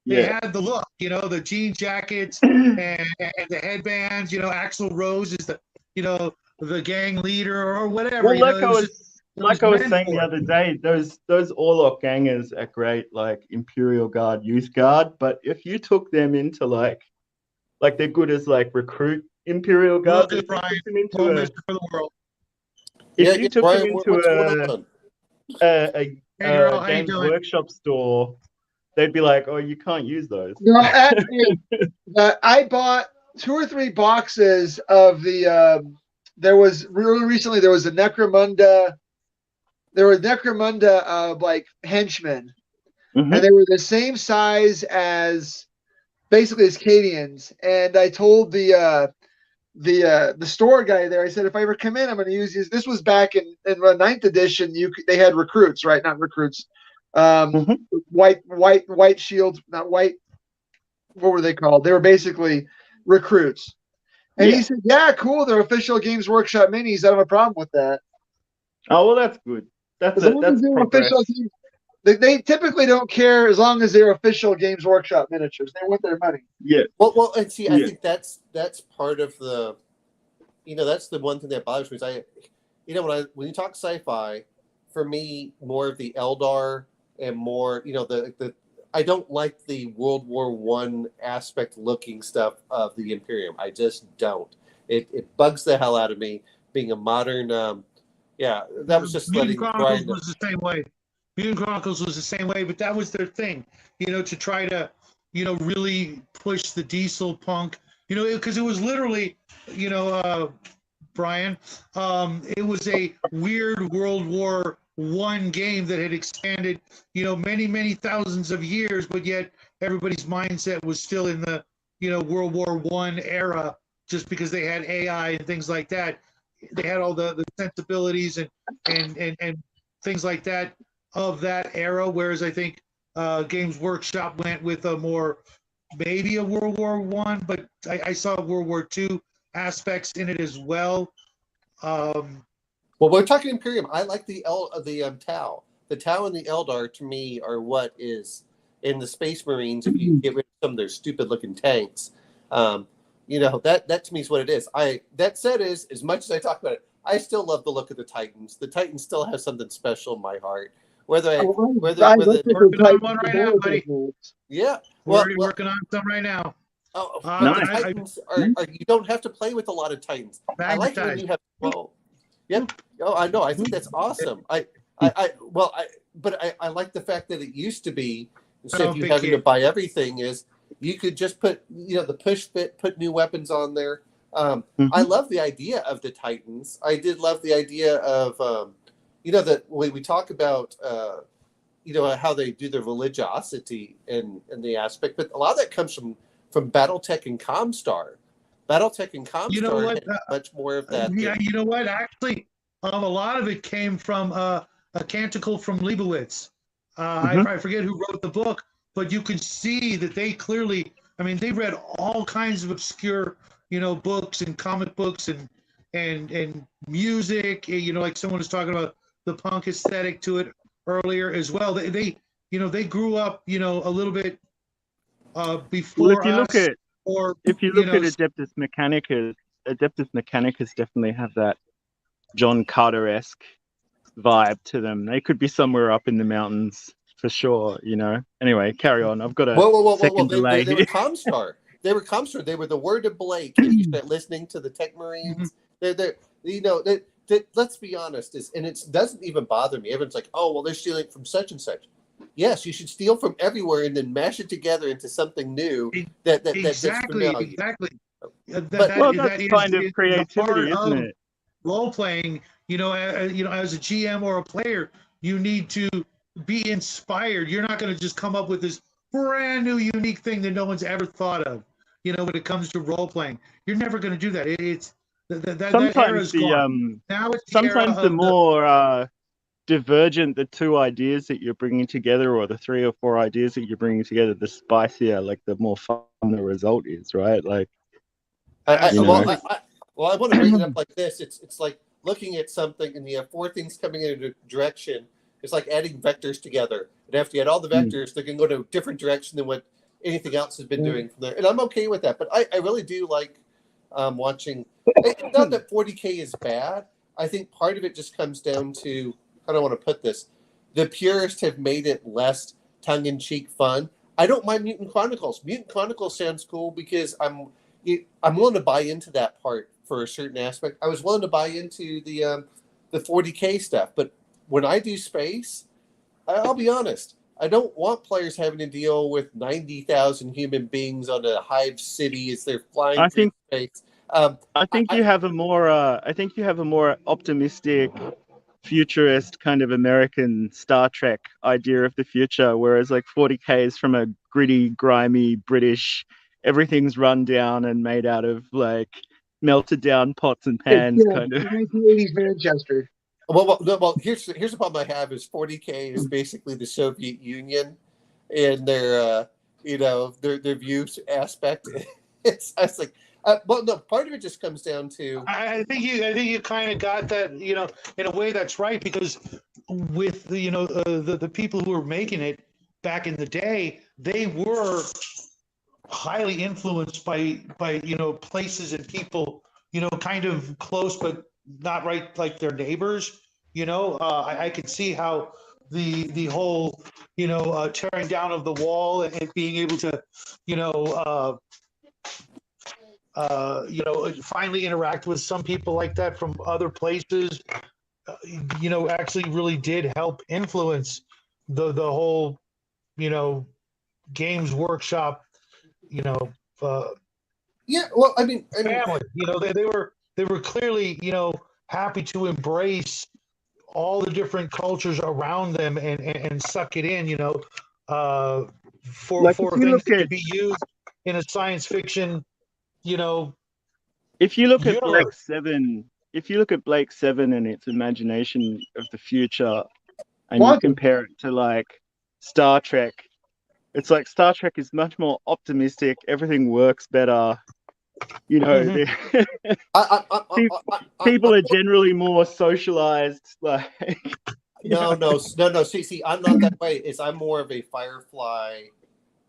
they had the look. The jean jackets and the headbands. Axl Rose is the gang leader or whatever. Well, I was saying the other day, those Orlock gangers are great, like Imperial Guard, Youth Guard. But if you took them into like they're good as like recruit Imperial Guard, if you took them into a Games Workshop store, they'd be like, "Oh, you can't use those." No, actually, I bought 2 or 3 boxes of the. There was really recently there was a Necromunda there were Necromunda like henchmen, Mhm. and they were the same size as basically as Cadians. And I told the store guy there, I said, if I ever come in, I'm going to use these. This was back in the 9th edition. They had recruits, right? Not recruits. Mhm. White shields, not white. What were they called? They were basically recruits. And Yeah. he said, yeah, cool. They're official Games Workshop minis. I don't have a problem with that. Oh well, that's good. As long as That's they're progress. official, they typically don't care as long as they're official Games Workshop miniatures. They want their money. Yeah. Well, and see, I Yeah. think that's part of the, that's the one thing that bothers me is when you talk sci-fi, for me, more of the Eldar and more, the I don't like the World War One aspect looking stuff of the Imperium. I just don't. It bugs the hell out of me. Being a modern, that was just Mutant letting Chronicles Brian. was the same way. Mutant Chronicles was the same way, but that was their thing, to try to, really push the diesel punk, because it was literally, Brian, it was a weird World War One game that had expanded, many, many thousands of years, but yet everybody's mindset was still in the, World War One era, just because they had AI and things like that. They had all the sensibilities and things like that of that era. Whereas I think Games Workshop went with a more maybe a World War One, but I saw World War Two aspects in it as well. Well, we're talking Imperium. I like the Tau. The Tau and the Eldar to me are what is in the Space Marines. If you get rid of some of their stupid looking tanks, that to me is what it is. That said, is as much as I talk about it, I still love the look of the Titans. The Titans still have something special in my heart. Whether Working on one right now, buddy. Yeah, We're already working on some right now. Oh, Nice. the Titans are you don't have to play with a lot of Titans. I like it when you have 12. Yep. Oh, I know. I think that's awesome. I like the fact that it used to be instead of you having to buy everything is you could just put the push fit, put new weapons on there. I love the idea of the Titans. I did love the idea of that when we talk about how they do their religiosity and the aspect, but a lot of that comes from BattleTech and Comstar. BattleTech and Comstar had much more of that. Yeah, you know what? Actually, a lot of it came from a canticle from Leibowitz. I forget who wrote the book, but you can see that they clearly, they read all kinds of obscure, books and comic books and music. Like someone was talking about the punk aesthetic to it earlier as well. They grew up, a little bit before us. If you look at Adeptus Mechanicus definitely have that John Carter-esque vibe to them. They could be somewhere up in the mountains for sure, Anyway, carry on. I've got a second delay. They were Comstar. They were Comstar. They were the word of Blake. If you start listening to the Tech Marines, let's be honest, and it doesn't even bother me. Everyone's like, oh, well, they're stealing from such and such. Yes, you should steal from everywhere and then mash it together into something new. Exactly. That's kind of creativity, isn't it? Role playing, as a GM or a player, you need to be inspired. You're not going to just come up with this brand new, unique thing that no one's ever thought of. When it comes to role playing, you're never going to do that. That era's gone. Now it's sometimes the more divergent the two ideas that you're bringing together, or the 3 or 4 ideas that you're bringing together, the spicier, like the more fun the result is, right? Like, I want to bring it up like this. It's like looking at something and you have 4 things coming in a direction. It's like adding vectors together, and after you add all the vectors, they can go to a different direction than what anything else has been doing from there. And I'm okay with that, but I really do like watching. It's not that 40K is bad. I think part of it just comes down to, I don't want to put this, the purists have made it less tongue-in-cheek fun. I don't mind Mutant Chronicles. Mutant Chronicles sounds cool because I'm willing to buy into that part for a certain aspect. I was willing to buy into the 40K stuff, but when I do space, I'll be honest, I don't want players having to deal with 90,000 human beings on a hive city as they're flying through space. I think you have a more optimistic futurist kind of American Star Trek idea of the future, whereas like 40K is from a gritty, grimy British, everything's run down and made out of like melted down pots and pans Yeah, kind of. 1980s Manchester. Well, here's the problem I have is 40K is basically the Soviet Union in their their views aspect. It's like, well, no, part of it just comes down to. I think you kind of got that, in a way that's right, because with the people who were making it back in the day, they were highly influenced by places and people, kind of close but not right like their neighbors. I could see how the whole tearing down of the wall and being able to finally interact with some people like that from other places, actually really did help influence the whole, Games Workshop, Yeah, well, I mean, family. They were clearly, happy to embrace all the different cultures around them and suck it in, for Like, if you things look that at- could be used in a science fiction, If you look at universe. Blake Seven and its imagination of the future, and you Quantum. compare it to like Star Trek, it's like Star Trek is much more optimistic. Everything works better. People are generally more socialized. Like, No. See, I'm not that way. I'm more of a Firefly,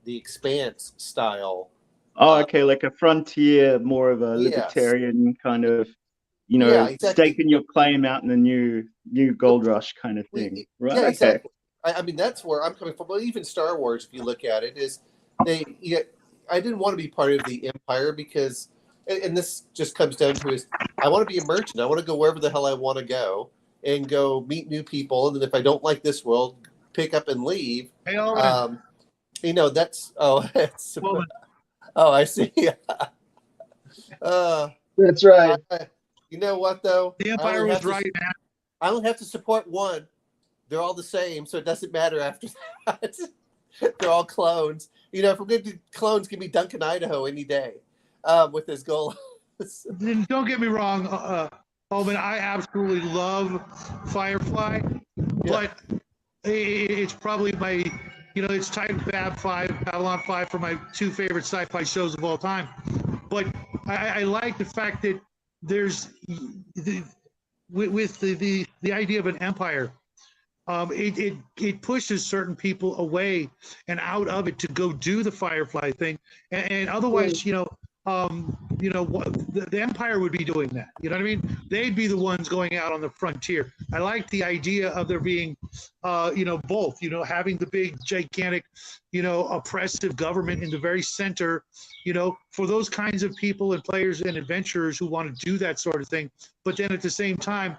The Expanse style. oh, okay, like a frontier, more of a Yes. libertarian kind of, Yeah, exactly. staking your claim out in the new gold rush kind of thing, right? Yeah, Okay. exactly. I mean, that's where I'm coming from. But even Star Wars, if you look at it, is I didn't want to be part of the Empire because, and this just comes down to is I want to be a merchant. I want to go wherever the hell I want to go and go meet new people. And then if I don't like this world, pick up and leave. Hey, Alvin. That's it's, Alvin. oh, I see. That's right. You know what though? The Empire was right, man. I only have to support one. They're all the same, so it doesn't matter after that. They're all clones. If we're going to do clones, give me Duncan, Idaho any day with his goal. Don't get me wrong, Alvin, I absolutely love Firefly, but it's probably my, it's tied Babylon 5 for my two favorite sci-fi shows of all time. But I like the fact that there's with the idea of an empire. It pushes certain people away and out of it to go do the Firefly thing, and otherwise, the Empire would be doing that. You know what I mean? They'd be the ones going out on the frontier. I like the idea of there being, both. Having the big, gigantic, oppressive government in the very center. For those kinds of people and players and adventurers who want to do that sort of thing, but then at the same time,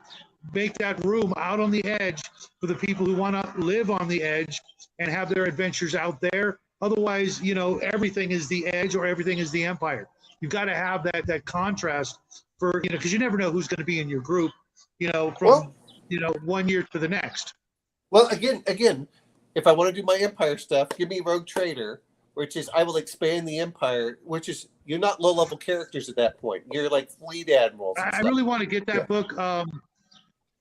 make that room out on the edge for the people who want to live on the edge and have their adventures out there. Otherwise, everything is the edge or everything is the Empire. You've got to have that contrast for, because you never know who's going to be in your group, from 1 year to the next. Well, again, if I want to do my Empire stuff, give me Rogue Trader, which is I will expand the Empire, which is you're not low-level characters at that point. You're like fleet admirals. I really want to get that book.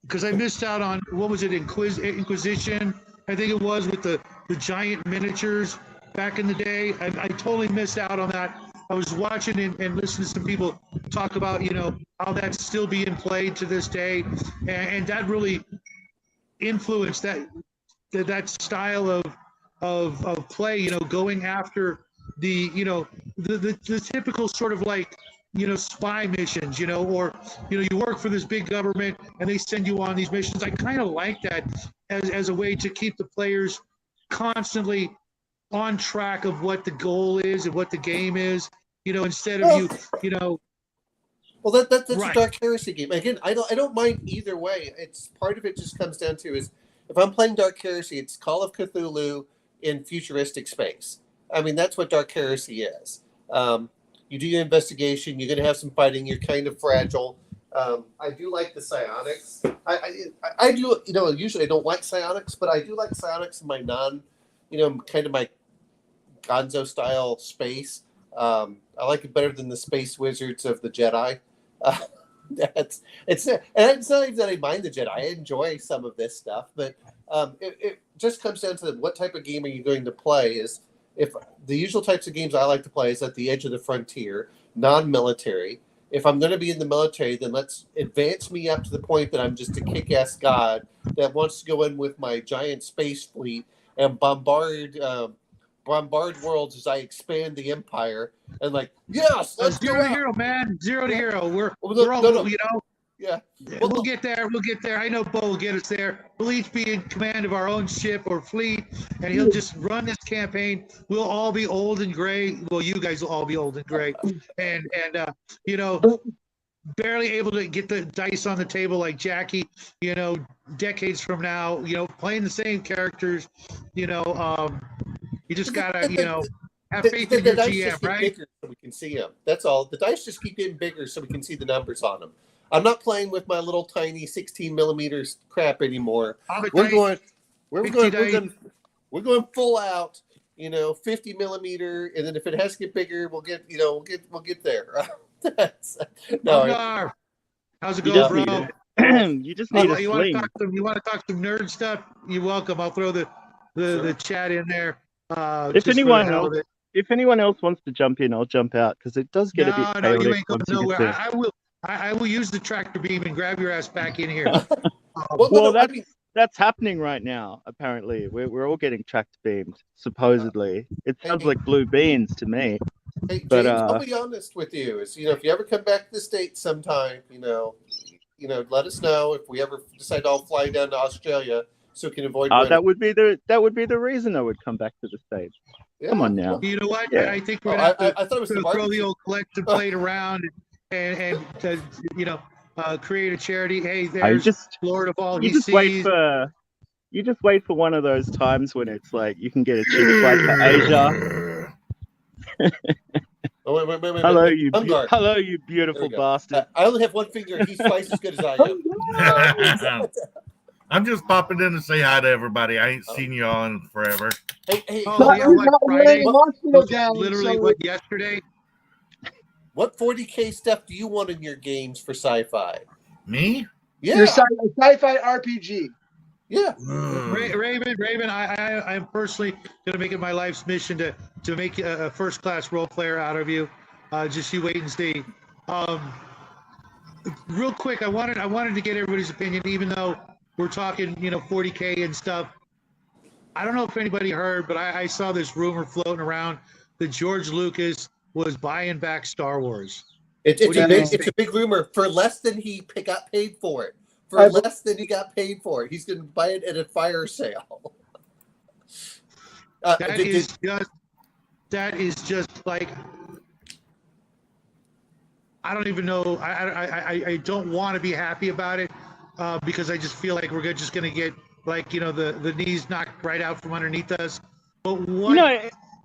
Because I missed out on, what was it, Inquisition, I think it was, with the giant miniatures back in the day. I totally missed out on that. I was watching and listening to some people talk about, how that's still being played to this day. And that really influenced that style of play, going after the typical sort of like, spy missions, or, you work for this big government and they send you on these missions. I kind of like that as a way to keep the players constantly on track of what the goal is and what the game is, instead of Well, that's right. a Dark Heresy game. Again, I don't mind either way. It's part of it just comes down to is if I'm playing Dark Heresy, it's Call of Cthulhu in futuristic space. I mean, that's what Dark Heresy is. You do your investigation. You're going to have some fighting. You're kind of fragile. I do like the psionics. I do, usually I don't like psionics, but I do like psionics in my kind of my Gonzo style space. I like it better than the space wizards of the Jedi. It's not even that I mind the Jedi. I enjoy some of this stuff, but it just comes down to what type of game are you going to play. Is if the usual types of games I like to play is at the edge of the frontier, non-military. If I'm going to be in the military, then let's advance me up to the point that I'm just a kick-ass god that wants to go in with my giant space fleet and bombard worlds as I expand the empire. And yes, let's zero to hero, man. Zero to hero. We're all, Yeah. We'll get there. We'll get there. I know Bo will get us there. We'll each be in command of our own ship or fleet, and he'll just run this campaign. We'll all be old and gray. Well, you guys will all be old and gray, and barely able to get the dice on the table like Jackie. Decades from now, playing the same characters. You just gotta, have faith in your GM, right? Bigger so we can see them. That's all. The dice just keep getting bigger so we can see the numbers on them. I'm not playing with my little tiny 16 millimeters crap anymore. We're going full out, 50 millimeter, and then if it has to get bigger, we'll get there. How's it going, bro? You just need a sling. You want to talk some nerd stuff? You're welcome. I'll throw the chat in there. If anyone else wants to jump in, I'll jump out because it does get a bit chaotic. No, you ain't going nowhere. I will use the tractor beam and grab your ass back in here. That's happening right now. Apparently, we're all getting tractor beamed. Supposedly, it sounds like blue beans to me. Hey, James, I'll be honest with you. Is if you ever come back to the States sometime, let us know if we ever decide to all fly down to Australia so we can avoid. That would be the reason I would come back to the States. Yeah. Come on now. You know what? Yeah. I think we're gonna have I thought it was throw the old collection plate around and create a charity. Hey, there's Lord of all he sees. You just wait for one of those times when it's like you can get a cheap flight to Asia. Wait. Hello, you beautiful bastard. I only have one finger. He's twice as good as I am. I'm just popping in to say hi to everybody. I ain't seen you all in forever. Hey, Friday? Literally, yesterday? What 40K stuff do you want in your games for sci-fi? Me? Yeah. Your sci-fi RPG. Yeah. Raven, I'm personally going to make it my life's mission to make a first-class role player out of you. Just you wait and see. Real quick, I wanted to get everybody's opinion, even though we're talking, 40K and stuff. I don't know if anybody heard, but I saw this rumor floating around that George Lucas was buying back Star Wars. It's a big rumor for less than he got paid for it. For less than he got paid for it, he's going to buy it at a fire sale. That is just like, I don't even know. I don't want to be happy about it because I just feel like we're just going to get the knees knocked right out from underneath us. But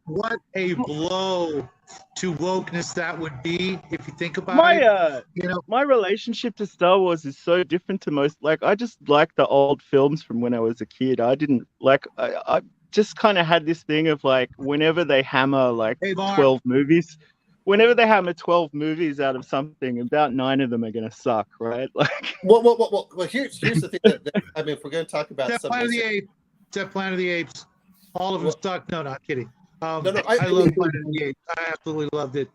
what a blow to wokeness that would be if you think about it. My relationship to Star Wars is so different to most. I just like the old films from when I was a kid. I didn't I just kind of had this thing of whenever they hammer 12 movies. Whenever they hammer 12 movies out of something, about 9 of them are going to suck, right? Well, here's the thing. If we're going to talk about Planet of the Apes, all of them suck. No, not kidding. I love Planet of the Apes. I absolutely loved it.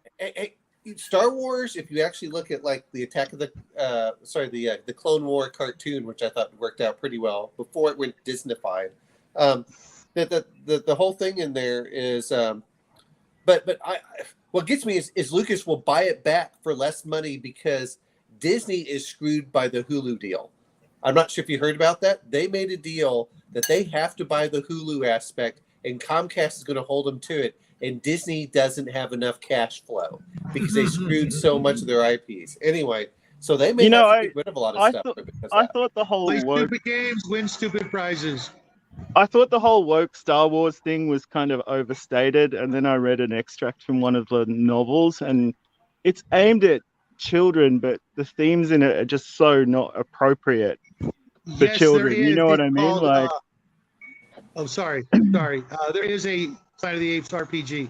Star Wars, if you actually look at the Attack of the Clone War cartoon, which I thought worked out pretty well before it went Disneyfied. The whole thing in there is, what gets me is Lucas will buy it back for less money because Disney is screwed by the Hulu deal. I'm not sure if you heard about that. They made a deal that they have to buy the Hulu aspect, and Comcast is going to hold them to it. And Disney doesn't have enough cash flow because they screwed so much of their IPs. Anyway, so they may have to get rid of a lot of stuff. I thought the whole play stupid games, win stupid prizes. I thought the whole woke Star Wars thing was kind of overstated, and then I read an extract from one of the novels, and it's aimed at children, but the themes in it are just so not appropriate for Yes, children. there is. You know what It's I mean? called, Like, oh, sorry. There is a Planet of the Apes RPG.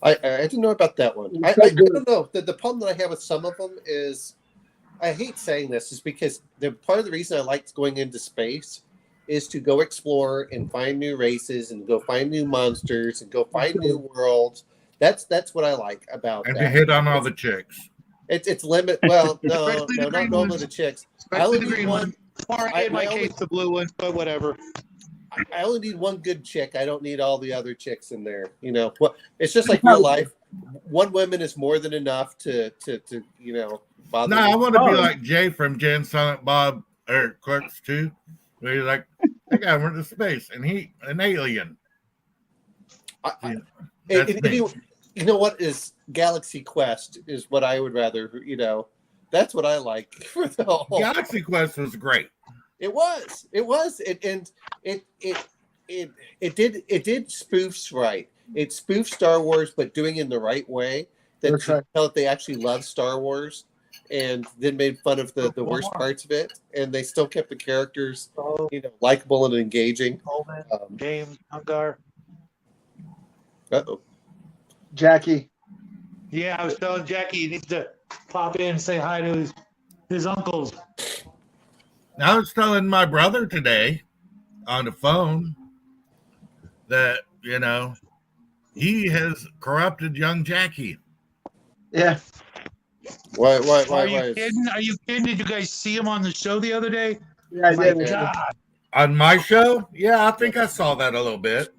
I didn't know about that one. I don't know. The problem that I have with some of them is, I hate saying this, is because part of the reason I liked going into space is to go explore and find new races and go find new monsters and go find new worlds. That's what I like about And that. to hit on all the chicks. It's limit. Well, no, Especially the not green normally ones. the chicks. I Especially only the need green one. one. Or I- in my my only- case, the blue one, but whatever. I only need one good chick. I don't need all the other chicks in there. You know, well, it's just like real life. One woman is more than enough to bother No, me. I want to be Oh. like Jay from Jay and Silent Bob or Clerks 2. Where he's like, that guy went to space and he an alien. That's me. You know what is Galaxy Quest is what I would rather. That's what I like for the whole. Galaxy Quest was great. It was, and it did spoofs right. It spoofed Star Wars, but doing it in the right way. That That's you right. tell that they actually love Star Wars, and then made fun of the worst parts of it, and they still kept the characters, likable and engaging. Coleman, James, Hungar. Uh-oh. Jackie. Yeah, I was telling Jackie he needs to pop in and say hi to his uncles. I was telling my brother today on the phone that, he has corrupted young Jackie. Yeah. Why? Are you kidding? Are you kidding? Did you guys see him on the show the other day? Yeah, I My did. God. On my show? Yeah, I think I saw that a little bit.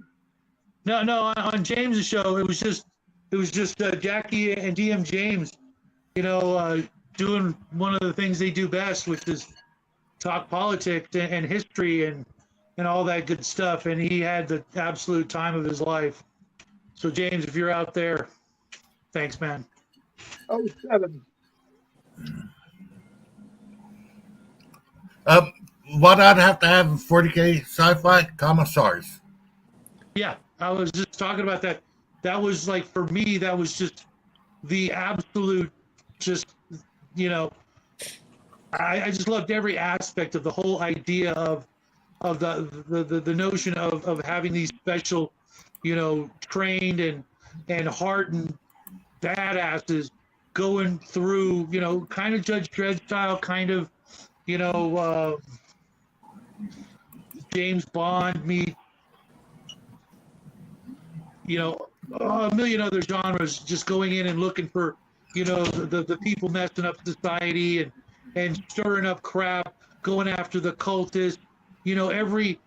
No, on James's show, it was just Jackie and DM James, doing one of the things they do best, which is talk politics and history and all that good stuff. And he had the absolute time of his life. So James, if you're out there, thanks, man. Oh, 7. What I'd have to have in 40K sci-fi commissars. Yeah, I was just talking about that. That was like, for me, that was just the absolute, I just loved every aspect of the whole idea of the notion of having these special, trained and hardened badasses going through, kind of Judge Dredd style, kind of, James Bond meet, a million other genres, just going in and looking for, the people messing up society and stirring up crap, going after the cultists. Every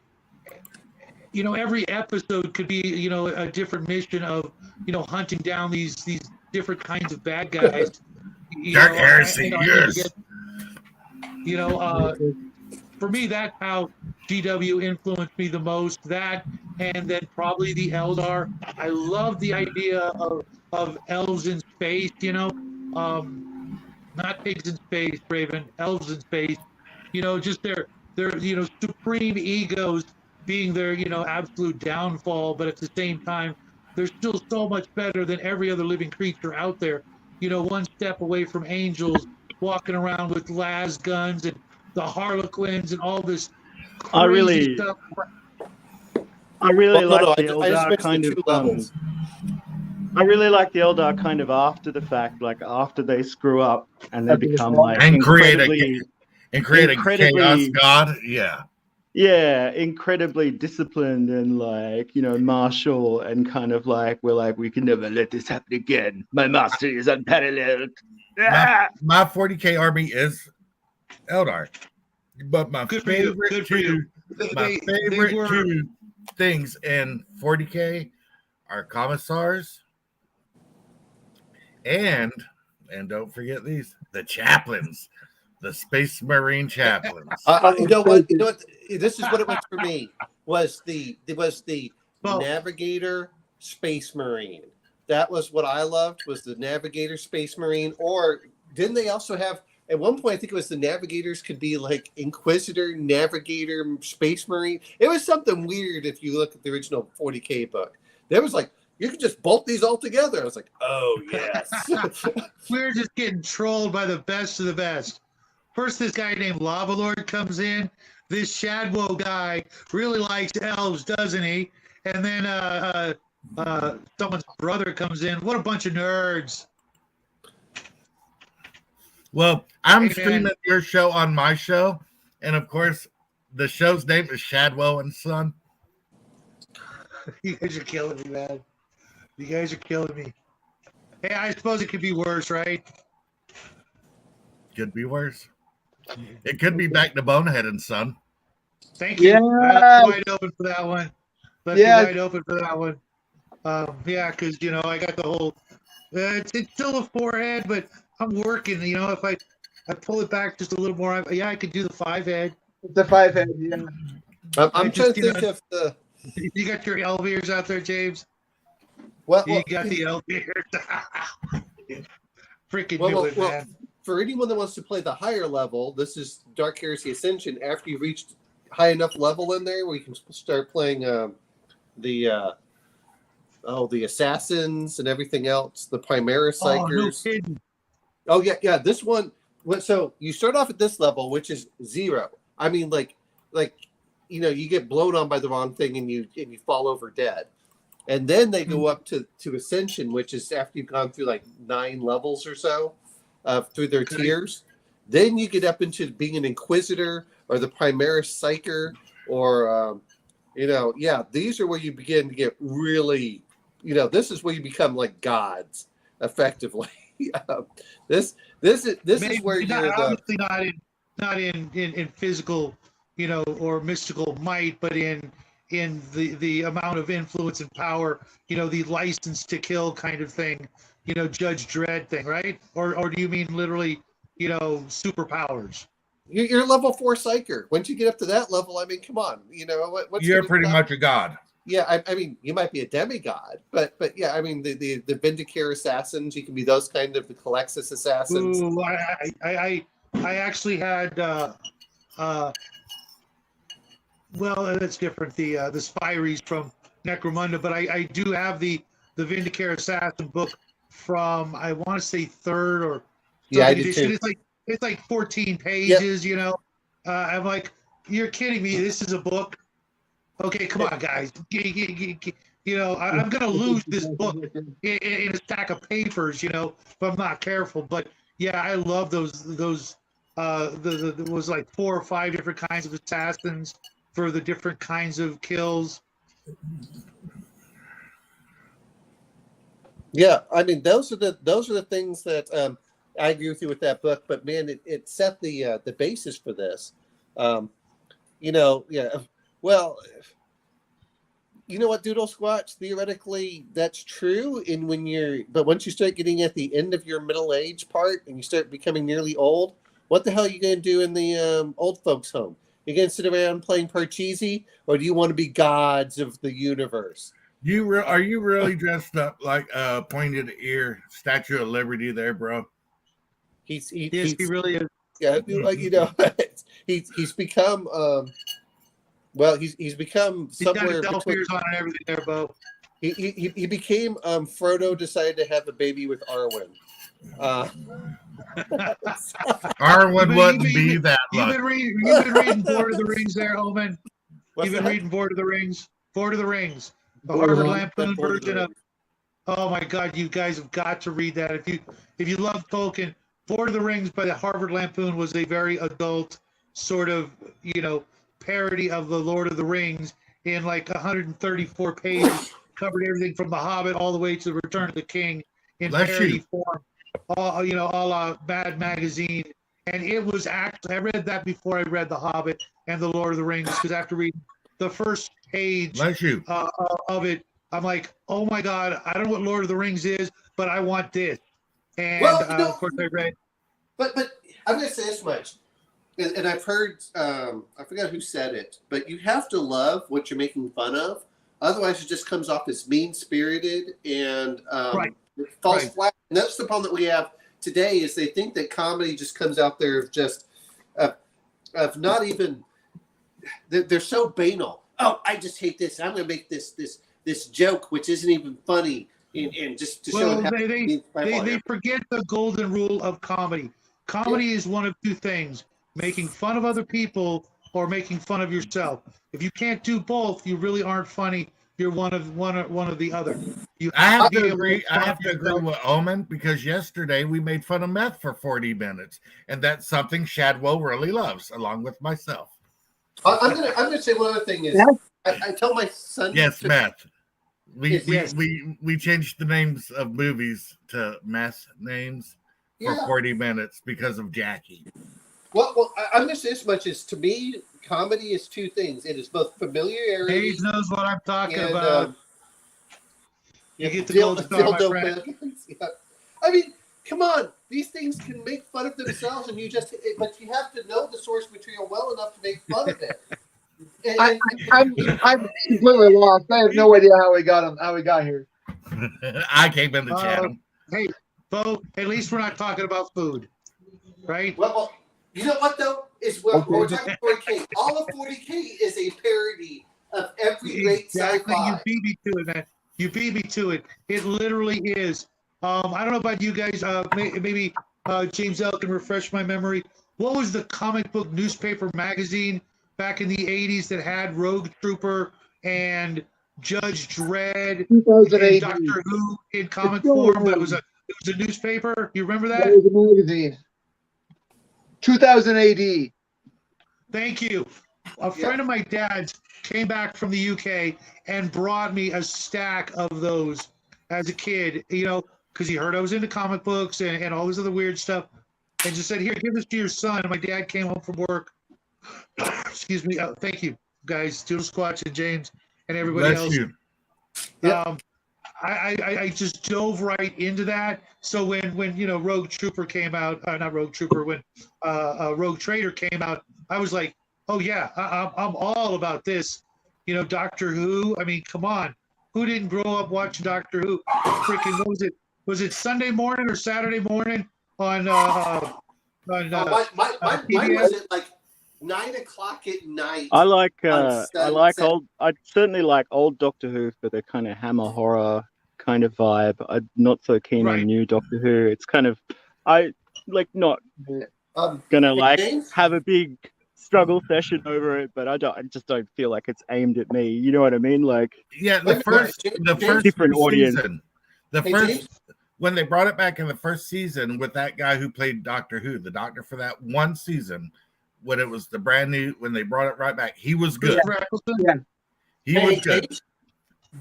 episode could be, a different mission of, hunting down these different kinds of bad guys. Dark heresy, yes. For me, that's how GW influenced me the most. That, and then probably the Eldar. I love the idea of elves in space. Not pigs in space, Raven. Elves in space. Just their supreme egos being their absolute downfall, but at the same time, they're still so much better than every other living creature out there. One step away from angels, walking around with las guns and the Harlequins and all this crazy stuff. I really like I the just Eldar mentioned kind the of. two levels. I really like the Eldar kind of after the fact, like after they screw up and they become like And create a incredibly- chaos god. Yeah. Yeah, incredibly disciplined and martial and kind of we can never let this happen again. My master is unparalleled. My 40K army is Eldar. But my Good for you. favorite Good for you. two things in 40K are commissars and don't forget the chaplains. The Space Marine chaplains. You know what? This is what it was for me. Was the Navigator Space Marine. That was what I loved. Was the Navigator Space Marine, or didn't they also have? At one point, I think it was the Navigators could be like Inquisitor, Navigator, Space Marine. It was something weird if you look at the original 40K book. There was you can just bolt these all together. I was like, oh yes. We're just getting trolled by the best of the best. First, this guy named Lava Lord comes in. This Shadwo guy really likes elves, doesn't he? And then someone's brother comes in. What a bunch of nerds. Well, I'm Hey, streaming man. your show on my show, and of course, the show's name is Shadwell and Son. You guys are killing me, man. You guys are killing me. Hey, I suppose it could be worse, right? Could be worse. It could be back to Bonehead and Son. Thank you. Yeah. I left wide open for that one. Left Yeah. it wide open for that one. Yeah, because I got the whole. It's still a forehead, but I'm working. If I pull it back just a little more, I could do the 5-head. The 5-head. Yeah. I'm trying to think of the. You got your elevators out there, James? Well, You got the elevators. Freaking do it, man. For anyone that wants to play the higher level, this is Dark Heresy Ascension. After you reach high enough level in there, where you can start playing the assassins and everything else, the Primaris Oh, no Psychers. kidding. Oh yeah. This one. So you start off at this level, which is 0. I mean, like you get blown on by the wrong thing and you fall over dead. And then they go up to Ascension, which is after you've gone through like 9 levels or so through their tiers. Then you get up into being an Inquisitor or the Primaris Psyker or, these are where you begin to get really, this is where you become like gods, effectively. This is where you're obviously not in physical, or mystical might, but in the amount of influence and power, the license to kill kind of thing, Judge Dredd thing, right? Or do you mean literally, superpowers? You're level 4 Psyker. Once you get up to that level, I mean, come on, what's You're pretty much a god. Yeah, I mean, you might be a demigod, but yeah, I mean, the Vindicare assassins, you can be those kind of the Calexis assassins. Ooh, I actually had well, that's different. The Spyries from Necromunda, but I do have the Vindicare Assassin book from, I want to say 3rd or Yeah, I do edition. too. It's like 14 pages. I'm like, you're kidding me. This is a book. Okay, come on, guys. I'm gonna lose this book in a stack of papers, if I'm not careful. But yeah, I love those. There was like 4 or 5 different kinds of assassins for the different kinds of kills. Yeah, I mean, those are the things that I agree with you with that book. But man, it set the basis for this. Yeah. Well, you know what, Doodle Squatch? Theoretically, that's true. But once you start getting at the end of your middle age part and you start becoming nearly old, what the hell are you going to do in the old folks' home? You going to sit around playing Parcheesi, or do you want to be gods of the universe? Are you really dressed up like a pointed ear Statue of Liberty there, bro? He really is. Yeah, he's become. He's become somewhere between. On and everything there, Bo. He became Frodo decided to have a baby with Arwen. Arwen wouldn't be that You've lucky. been reading Lord of the Rings there, Omen. You've been reading Lord of the Rings. Lord of the Rings. The Harvard Lampoon version of. Oh my God, you guys have got to read that. If you love Tolkien, Lord of the Rings by the Harvard Lampoon was a very adult sort of, parody of the Lord of the Rings in like 134 pages, covered everything from The Hobbit all the way to The Return of the King in parody form, all a la Mad Magazine. And it was actually, I read that before I read The Hobbit and The Lord of the Rings, because after reading the first page of it, I'm like, oh my God, I don't know what Lord of the Rings is, but I want this. And of course I read. But I'm going to say this much. And I've heard, I forgot who said it, but you have to love what you're making fun of. Otherwise, it just comes off as mean-spirited and it falls flat. And that's the problem that we have today is they think that comedy just comes out there of just, of not even, they're so banal. Oh, I just hate this. I'm going to make this this joke, which isn't even funny, and just to show Well, how they forget the golden rule of comedy. Comedy is one of two things: making fun of other people or making fun of yourself. If you can't do both, you really aren't funny. You're one of the other. You I have be to able agree. I stop have to agree yourself. with Omen, because yesterday we made fun of meth for 40 minutes, and that's something Shadwell really loves, along with myself. I'm gonna say one other thing is Yeah. I tell my son Yes, meth. Yes. We changed the names of movies to meth names for 40 minutes because of Jackie. Well, I'm gonna say as much as, to me, comedy is two things. It is both familiarity. Hayes knows what I'm talking and about. You get the gold star, my friend. Yeah. I mean, come on. These things can make fun of themselves, and but you have to know the source material well enough to make fun of it. I'm completely lost. I have no idea how we got here. I came in to chat him. Hey, Bo, at least we're not talking about food, right? Well, you know what, though? We're talking 40K. All of 40K is a parody of every great Exactly. sci-fi. You beat me to it, man. You beat me to it. It literally is. I don't know about you guys. Maybe James L can refresh my memory. What was the comic book newspaper magazine back in the 80s that had Rogue Trooper and Judge Dredd and Doctor Who in comic form, but it was a newspaper? You remember that? That was a magazine. 2000 AD. Thank you. A friend of my dad's came back from the UK and brought me a stack of those as a kid, because he heard I was into comic books and all this other weird stuff, and just said, here, give this to your son. And my dad came home from work. Excuse me. Thank you, guys, Doodle Squatch and James and everybody else. You. I just dove right into that. So when Rogue Trooper came out, not Rogue Trooper, when Rogue Trader came out, I was like, oh yeah, I'm all about this. Doctor Who. I mean, come on, who didn't grow up watching Doctor Who? Freaking, what was it? Was it Sunday morning or Saturday morning on Mine PBS? was at like 9 o'clock at night. I certainly like old Doctor Who for the kind of Hammer horror kind of vibe. I'm not so keen on new Doctor Who. It's kind of, not gonna have a big struggle session over it, but I just don't feel like it's aimed at me. You know what I mean? The first different audience. When they brought it back in the first season with that guy who played Doctor Who, the doctor for that one season, when it was the brand new, when they brought it right back, he was good. Yeah. He was good.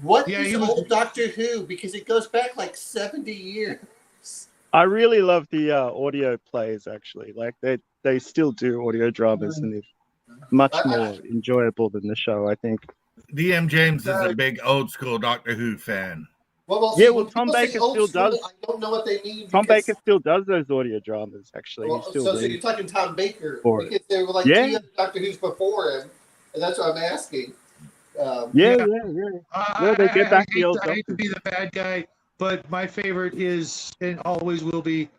What is old Doctor Who? Because it goes back like 70 years. I really love the audio plays, actually. They still do audio dramas, and they're much more enjoyable than the show, I think. DM James is a big old school Doctor Who fan. Well, Tom Baker still does. I don't know what they mean. Tom Baker still does those audio dramas, actually. So you're talking Tom Baker, because there were like 3 other Doctor Who's before him, and that's what I'm asking. They get back the old. I hate to be the bad guy, but my favorite is and always will be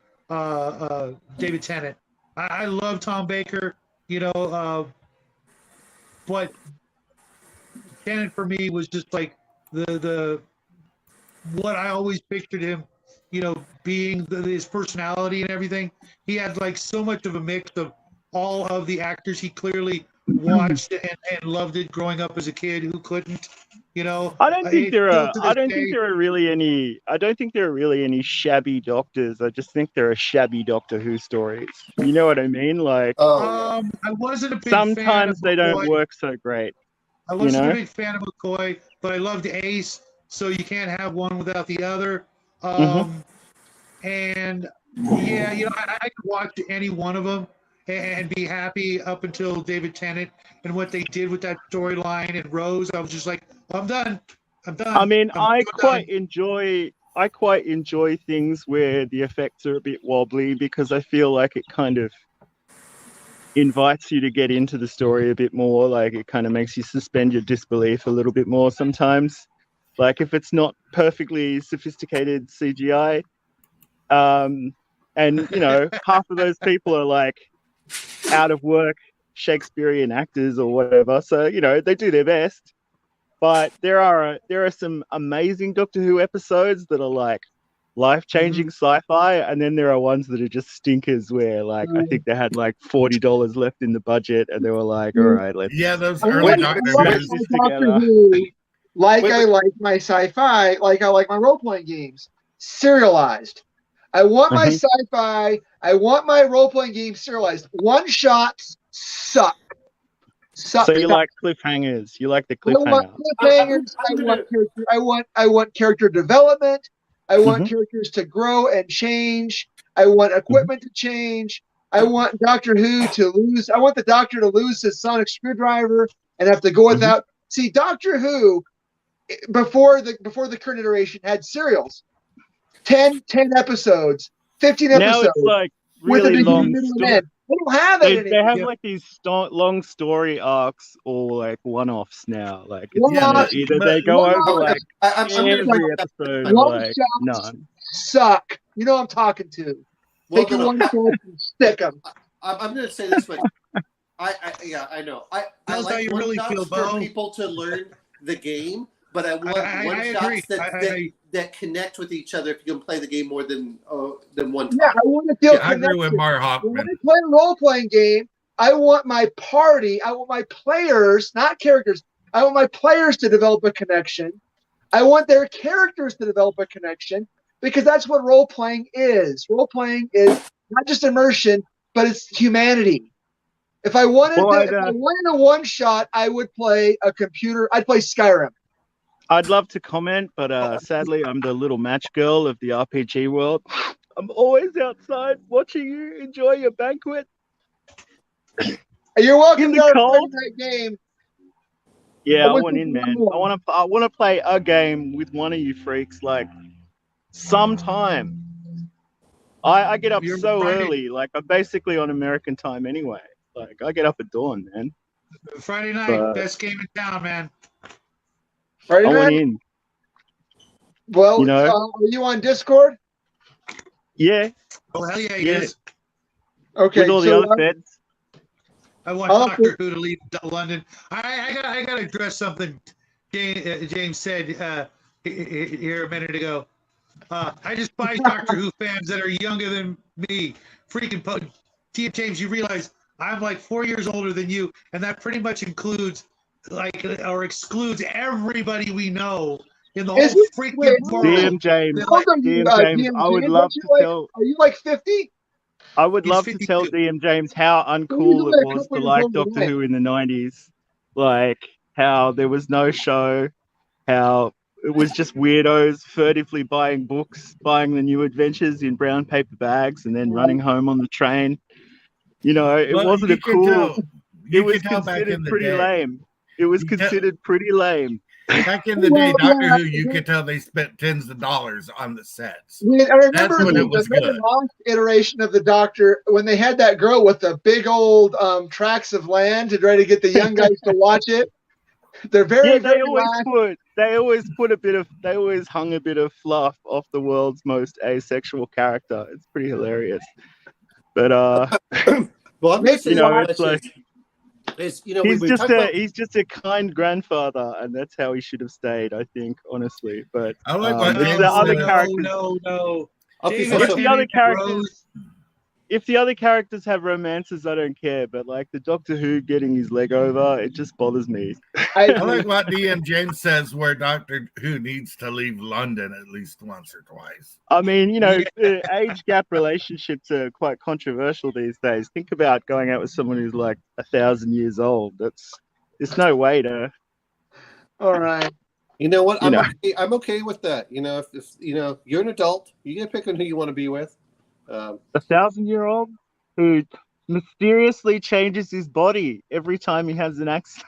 David Tennant. I love Tom Baker, but Tennant for me was just like the what I always pictured him, being his personality and everything. He had like so much of a mix of all of the actors he clearly watched and loved it growing up as a kid. Who couldn't, I don't think there are really any shabby doctors. I just think there are shabby Doctor Who stories. You know what I mean? I wasn't a big fan sometimes of they McCoy. don't work so great. I wasn't a big fan of McCoy, but I loved Ace, so you can't have one without the other. And I could watch any one of them and be happy up until David Tennant and what they did with that storyline and Rose. I was just like, I'm done. I mean, I quite enjoy things where the effects are a bit wobbly, because I feel like it kind of invites you to get into the story a bit more. Like, it kind of makes you suspend your disbelief a little bit more sometimes. Like, if it's not perfectly sophisticated CGI, and half of those people are like out of work Shakespearean actors or whatever, so they do their best, But there are some amazing Doctor Who episodes that are like life-changing sci-fi, and then there are ones that are just stinkers where like I think they had like $40 left in the budget and they were like, all right, let's those I early want Doctor my Who's. Who's. Doctor together. Who, like Wait, I wait. like my sci-fi, like I like my role-playing games, serialized. I want my sci-fi, I want my role-playing games serialized. One-shots suck. So you like cliffhangers. You like the I want cliffhanger. cliffhangers. I want character development. I want Mhm. characters to grow and change. I want equipment to change. I want Doctor Who to lose. I want the Doctor to lose his sonic screwdriver and have to go without. See, Doctor Who before the current iteration had serials, 10 episodes, 15 Now episodes it's like with a really beginning, long middle, and story. end. They don't have that They anymore. have like these long story arcs or like one-offs now. Like it's One-offs, kinda either they go one-offs. over like I'm gonna every go- episode or One like shots none. suck. You know what I'm talking to. Well, Take your no, one shot and stick them. I'm going to say this much. I know. I That's how like you one really shots feel, for Bo. people to learn the game, but I want I one agree. shots that connect with each other if you can play the game more than one time. Yeah, I want to feel I agree with connected. Mar When Hoffman. I play a role-playing game, I want my party, I want my players, not characters, I want my players to develop a connection. I want their characters to develop a connection because that's what role-playing is. Role-playing is not just immersion, but it's humanity. If I wanted a one-shot, I would play a computer. I'd play Skyrim. I'd love to comment, but sadly I'm the little match girl of the RPG world. I'm always outside watching you enjoy your banquet. You're welcome In to the our cold? Friday night game. Yeah, I was want in, thinking man. more. I want to play a game with one of you freaks, like sometime. I get up You're so Friday- early, like I'm basically on American time anyway. Like I get up at dawn, man. Friday night, But- best game in town, man. Friday I want night? in. Well, You know? are you on Discord? Yeah, Oh hell yeah, he Yeah. is. Okay, with all the other feds. I want I'll Doctor Who to leave London. I got to address something James said here a minute ago. I despise Doctor Who fans that are younger than me. Freaking James, you realize I'm like 4 years older than you, and that pretty much includes or excludes everybody we know in the whole Is it? freaking Wait, world. DM James, How old are you, DM James, DM I would James? love Aren't you to like- tell. Are you like 50? I would He's love to tell 52. DM James how uncool only it a was couple to years like older than Doctor I Who in the 90s. Like how there was no show, how it was just weirdos furtively buying books, buying the new adventures in brown paper bags, and then running home on the train. You know, it Well, wasn't you a can cool. tell- It you was can tell back considered in the pretty day. lame. It was You can tell- considered pretty lame. Back in the Well, day, Doctor yeah, Who, you could tell they spent tens of dollars on the sets. I remember when the it was good. last iteration of the Doctor when they had that girl with the big old tracts of land to try to get the young guys to watch it. They're very, Yeah, very they always last. they always hung a bit of fluff off the world's most asexual character. It's pretty hilarious. But Well, I'm going to say you know, that it's much like is, you know, he's we just talk about he's just a kind grandfather, and that's how he should have stayed, I think, honestly. But I like what if James the other said. characters, No. Okay, David so if the other Rose. characters, if the other characters have romances, I don't care. But like the Doctor Who getting his leg over, it just bothers me. I like what DM James says, where Doctor Who needs to leave London at least once or twice. I mean, you know, the age gap relationships are quite controversial these days. Think about going out with someone who's like 1,000 years old. There's no way to. All right. you know what? You know. I'm okay with that. You know, if you know you're an adult, you get to pick on who you want to be with. 1,000-year-old who mysteriously changes his body every time he has an accident.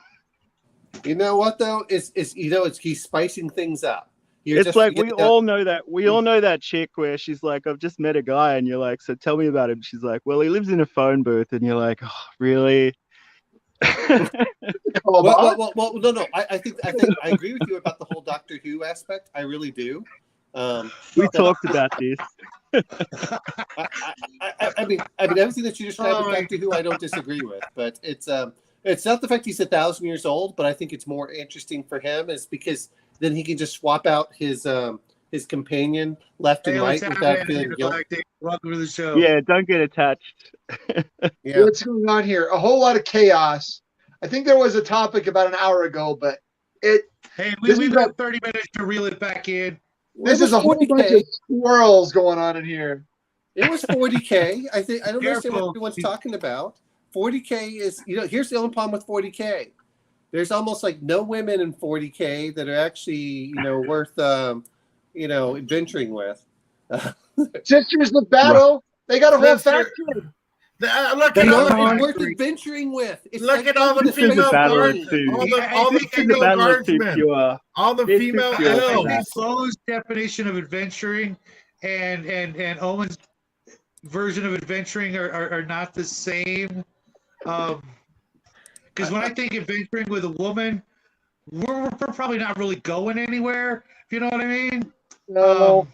You know what though? It's he's spicing things up. It's like we all know that chick where she's like, I've just met a guy, and you're like, so tell me about him. She's like, well, he lives in a phone booth, and you're like, oh, really? Well, no. I think I agree with you about the whole Doctor Who aspect. I really do. We talked about this. I mean, everything that you described with Doctor Who, I don't disagree with. But it's It's not the fact he's 1,000 years old, but I think it's more interesting for him is because then he can just swap out his companion left and right without feeling guilty. Welcome to the show. Yeah, don't get attached. Yeah. What's going on here? A whole lot of chaos. I think there was a topic about an hour ago, but we've got 30 minutes to reel it back in. This is a whole bunch of squirrels going on in here. It was 40K. I don't understand what Careful. everyone's talking about. 40K is, here's the only problem with 40K. There's almost like no women in 40K that are actually, worth, adventuring with. Sisters of Battle. They got a whole faction. Look They're at all not the worth adventuring with. It's look like at all the going to female Battle guards, too. all the female guardsmen, all the It's female too pure for elves. that. Flo's definition of adventuring and Owen's version of adventuring are not the same. Because when I think adventuring with a woman, we're probably not really going anywhere. If you know what I mean? No.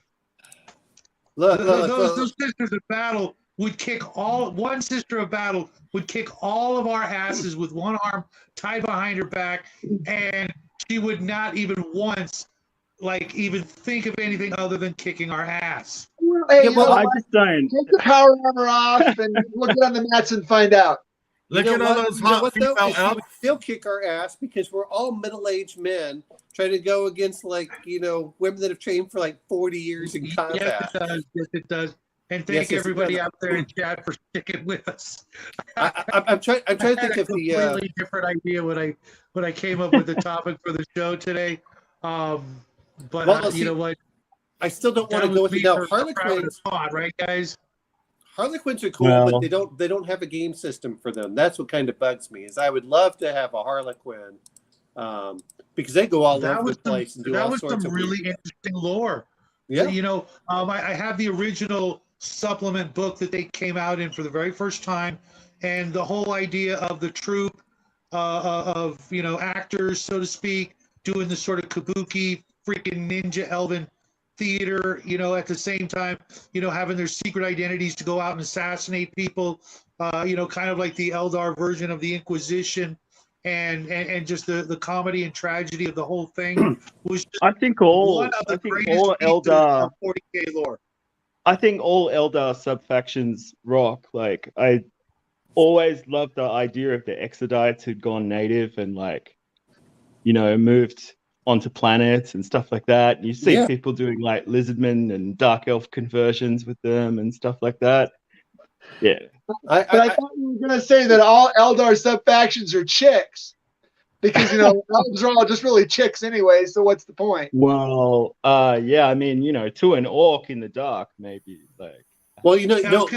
Those sisters of battle would kick one sister of battle would kick all of our asses with one arm tied behind her back, and she would not even once even think of anything other than kicking our ass. Well, hey, I just don't. take the power armor off and look it on the mats and find out. Look at all those hot female She would elves. still kick our ass because we're all middle-aged men trying to go against women that have trained for 40 years in combat. Yes, it does. Yes, it does. And thank everybody out there in chat for sticking with us. I'm trying to think of the completely different idea when I came up with the topic for the show today. You know what? I still don't want to go with it now. Harlequins, right, guys? Harlequins are cool, but they don't have a game system for them. That's what kind of bugs me. Is I would love to have a Harlequin because they go all over the place and do all sorts of That was some really interesting lore. Yeah, I have the original supplement book that they came out in for the very first time, and the whole idea of the troupe of actors, so to speak, doing the sort of kabuki freaking ninja elven theater, at the same time, having their secret identities to go out and assassinate people, kind of like the Eldar version of the Inquisition, and just the comedy and tragedy of the whole thing was just I think all one of the greatest all pieces Eldar. of 40K lore. I think all Eldar subfactions rock. I always loved the idea of the Exodites who'd gone native and moved onto planets and stuff like that. And you see people doing Lizardmen and Dark Elf conversions with them and stuff like that. Yeah. I thought you were going to say that all Eldar sub-factions are chicks. Because, elves are all just really chicks anyway, so what's the point? Well, yeah, I mean, to an orc in the dark, maybe. Well, wait. Orcs,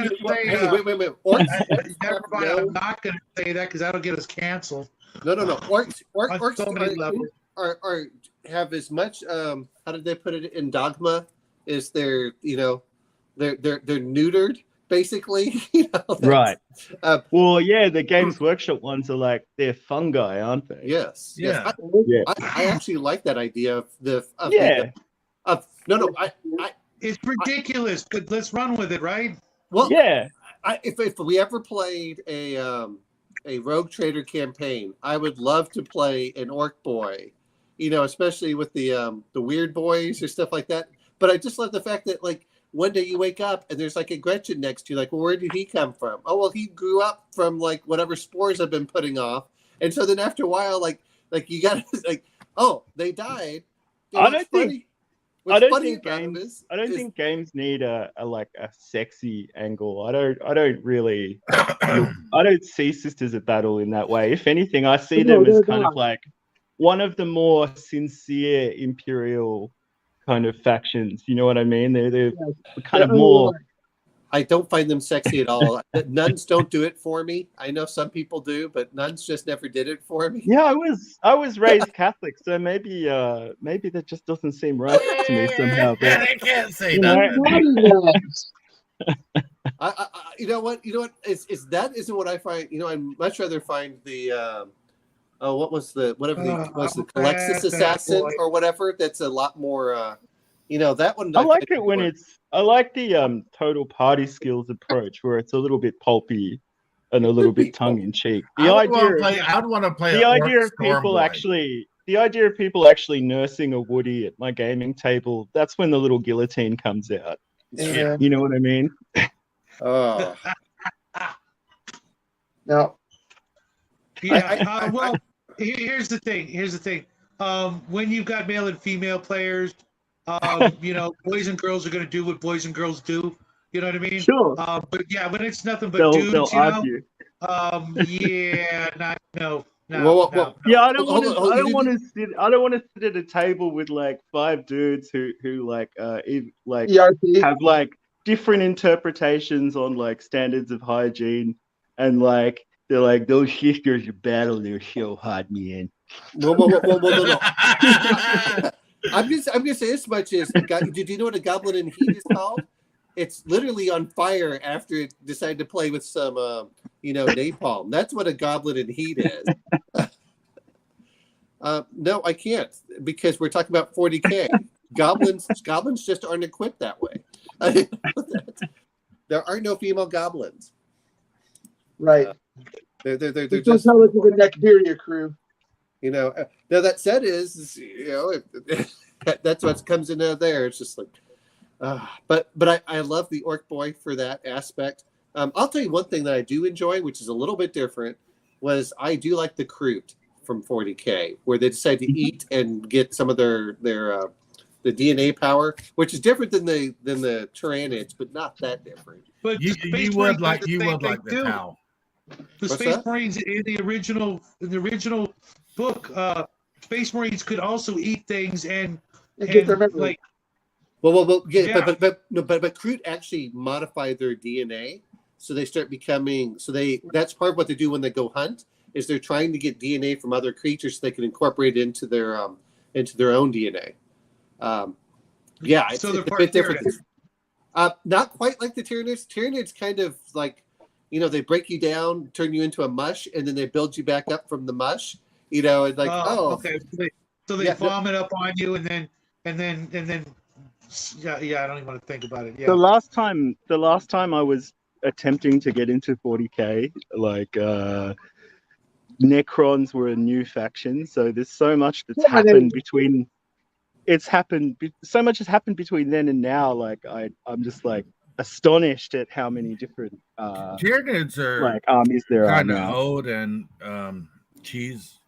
Never mind, I'm not going to say that because that'll get us canceled. No. Orcs so many levels. are have as much how did they put it in dogma? Is they're neutered basically. Right. Well, yeah, the Games Workshop ones are they're fungi, aren't they? Yes. Yeah. I actually like that idea of It's ridiculous. But let's run with it, right? Well, yeah. If we ever played a Rogue Trader campaign, I would love to play an orc boy, especially with the weird boys or stuff like that. But I just love the fact that one day you wake up and there's a Gretchen next to you. Well, where did he come from? Oh, well, he grew up from whatever spores I've been putting off. And so then after a while, you got oh, they died. I don't think games need a sexy angle. I don't really I don't see Sisters of Battle in that way. If anything, I see them as kind of one of the more sincere Imperial kind of factions. You know what I mean? They're kind of more. I don't find them sexy at all. Nuns don't do it for me. I know some people do, but nuns just never did it for me. Yeah, I was raised Catholic, so maybe that just doesn't seem right to me somehow. But, I can't say that. You know what? Is that isn't what I find. I'd much rather find the what was the Calexis Assassin or whatever. That's a lot more. That one. I like it when I like the total party skills approach where it's a little bit pulpy and a little bit tongue in cheek. I would want to play. The idea Orc of people Stormboy. actually nursing a Woody at my gaming table, that's when the little guillotine comes out. Yeah. You know what I mean? Oh, No. Yeah. Well, here's the thing. When you've got male and female players, boys and girls are going to do what boys and girls do. You know what I mean? Sure. But yeah, when it's nothing but They'll dudes, argue. yeah, no. Well, Yeah, I don't Hold on, you want to sit at a table with like 5 dudes who like ERP. have like different interpretations on like standards of hygiene, and like they're like, those sisters are battle, they're so hot, man. no. I'm gonna say as much as did you know what a goblin in heat is called? It's literally on fire after it decided to play with some napalm. That's what a goblin in heat is. No, I can't, because we're talking about 40K. Goblins just aren't equipped that way. There are no female goblins. Right. They're Just just, tell it to the Neckberia crew. now that said is, that's what comes in there. It's just like, but I love the Orc Boy for that aspect. I'll tell you one thing that I do enjoy, which is a little bit different, was I do like the Kroot from 40K, where they decide to eat and get some of their the DNA power, which is different than the Tyranids, but not that different. But you would like the towel. The What's Space that? Marines in the original book, Space Marines could also eat things and Get their memory. like Yeah. Yeah. But Kroot actually modify their DNA, so they start becoming. That's part of what they do when they go hunt, is they're trying to get DNA from other creatures so they can incorporate it into their own DNA. It's they're a part bit different. Tyranids. Not quite like the Tyranids. Tyranids kind of like, they break you down, turn you into a mush, and then they build you back up from the mush. And like, okay. So they vomit up on you, and then yeah, I don't even want to think about it. Yeah. The last time I was attempting to get into 40K, like Necrons were a new faction, so there's so much that's happened between. So much has happened between then and now. Like I'm just like astonished at how many different Tyranids are like armies there are kind of now. old and cheese.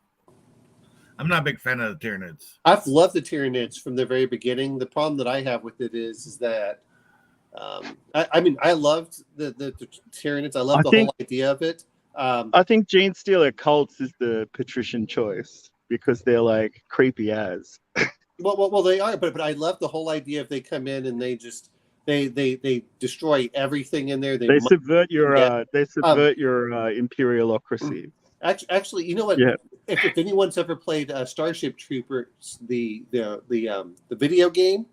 I'm not a big fan of the Tyranids. I've loved the Tyranids from the very beginning. The problem that I have with it is that I loved the Tyranids. I love the whole idea of it. I think Gene Stealer cults is the patrician choice because they're like creepy as. Well, they are, but I love the whole idea if they come in and they just they destroy everything in there. They subvert your imperialocracy. Actually, you know what? Yeah. If anyone's ever played Starship Troopers, the video game,